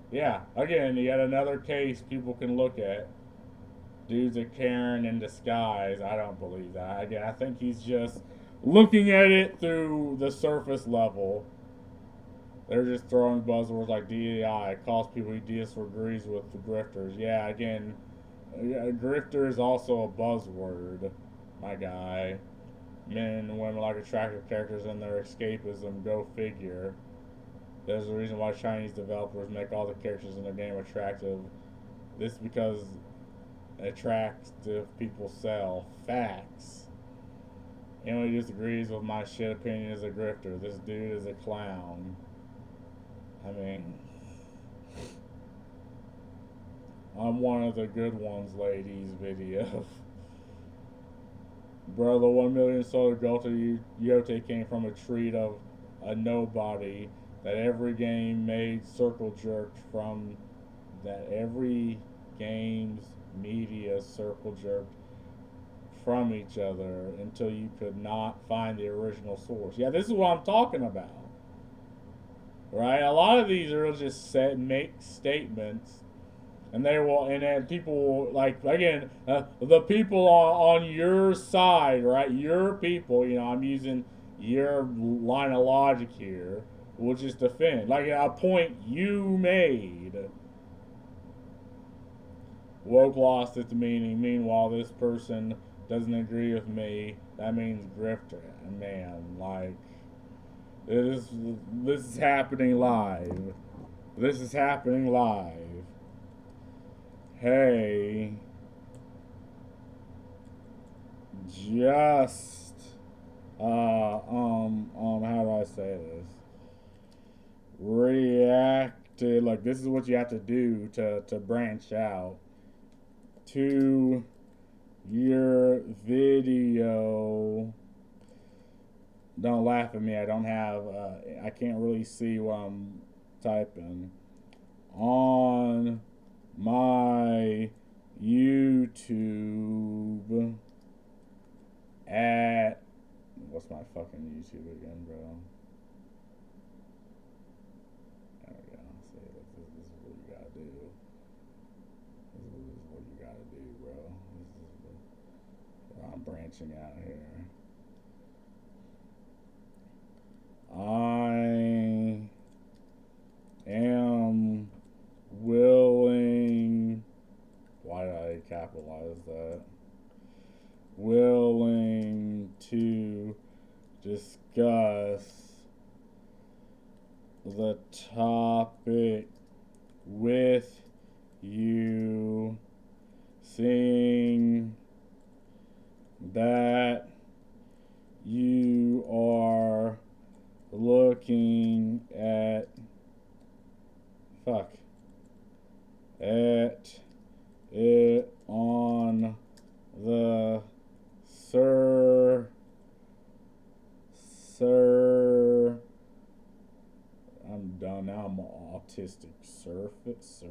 A: Yeah, again, yet another case people can look at. Dude's a Karen in disguise. I don't believe that. Again, I think he's just looking at it through the surface level. They're just throwing buzzwords like DEI, calls people he disagrees with the grifters. Yeah, again, grifter is also a buzzword, my guy. Men and women like attractive characters and their escapism, go figure. There's a reason why Chinese developers make all the characters in the game attractive. This because attractive people sell. Facts. Anyone who disagrees with my shit opinion is a grifter. This dude is a clown. I mean, I'm one of the good ones, ladies, video. Bro, the 1 million solar Gota Yote came from a treat of a nobody that every game made circle jerked from, that every game's media circle jerked from each other until you could not find the original source. Yeah, this is what I'm talking about. Right? A lot of these are just make statements, and they will, and then people will, like, again, the people on your side, right? Your people, you know, I'm using your line of logic here, will just defend. Like a point you made. Woke lost its meaning. Meanwhile, this person doesn't agree with me. That means grifter. And man, like, this is happening live. This is happening live. Hey, just how do I say this? Reacted, like, this is what you have to do to branch out to your video. Don't laugh at me. I don't have I can't really see what I'm typing on my YouTube at, what's my fucking YouTube again, bro? There we go. See, this is what you gotta do. This is what you gotta do, bro. This is what, I'm branching out here. I am willing, why did I capitalize that? Willing to discuss the topic with you, seeing that you are looking at autistic surface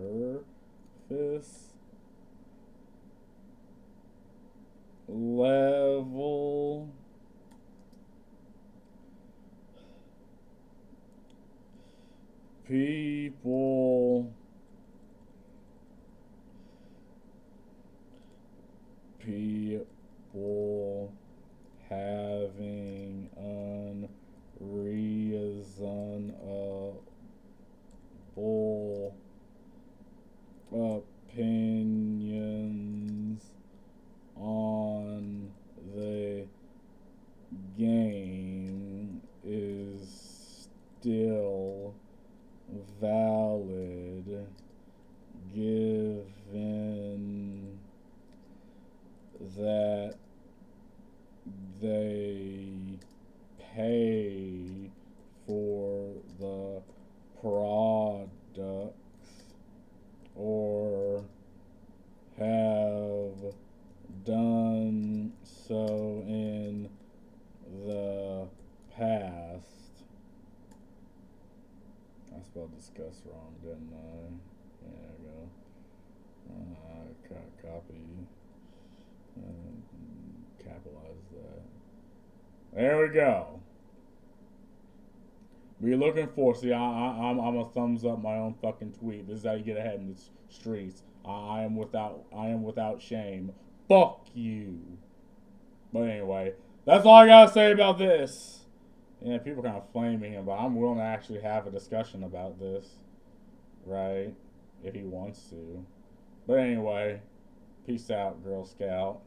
A: level people having unreasonable opinions on the game is still valid given that they pay for the products or have done so in the past. I spelled discuss wrong, didn't I? There we go. Copy. Capitalize that. There we go. Be looking for. See, I'm a thumbs up my own fucking tweet. This is how you get ahead in the streets. I am without shame. Fuck you. But anyway, that's all I gotta say about this. Yeah, people kind of flaming him, but I'm willing to actually have a discussion about this, right? If he wants to. But anyway, peace out, Girl Scout.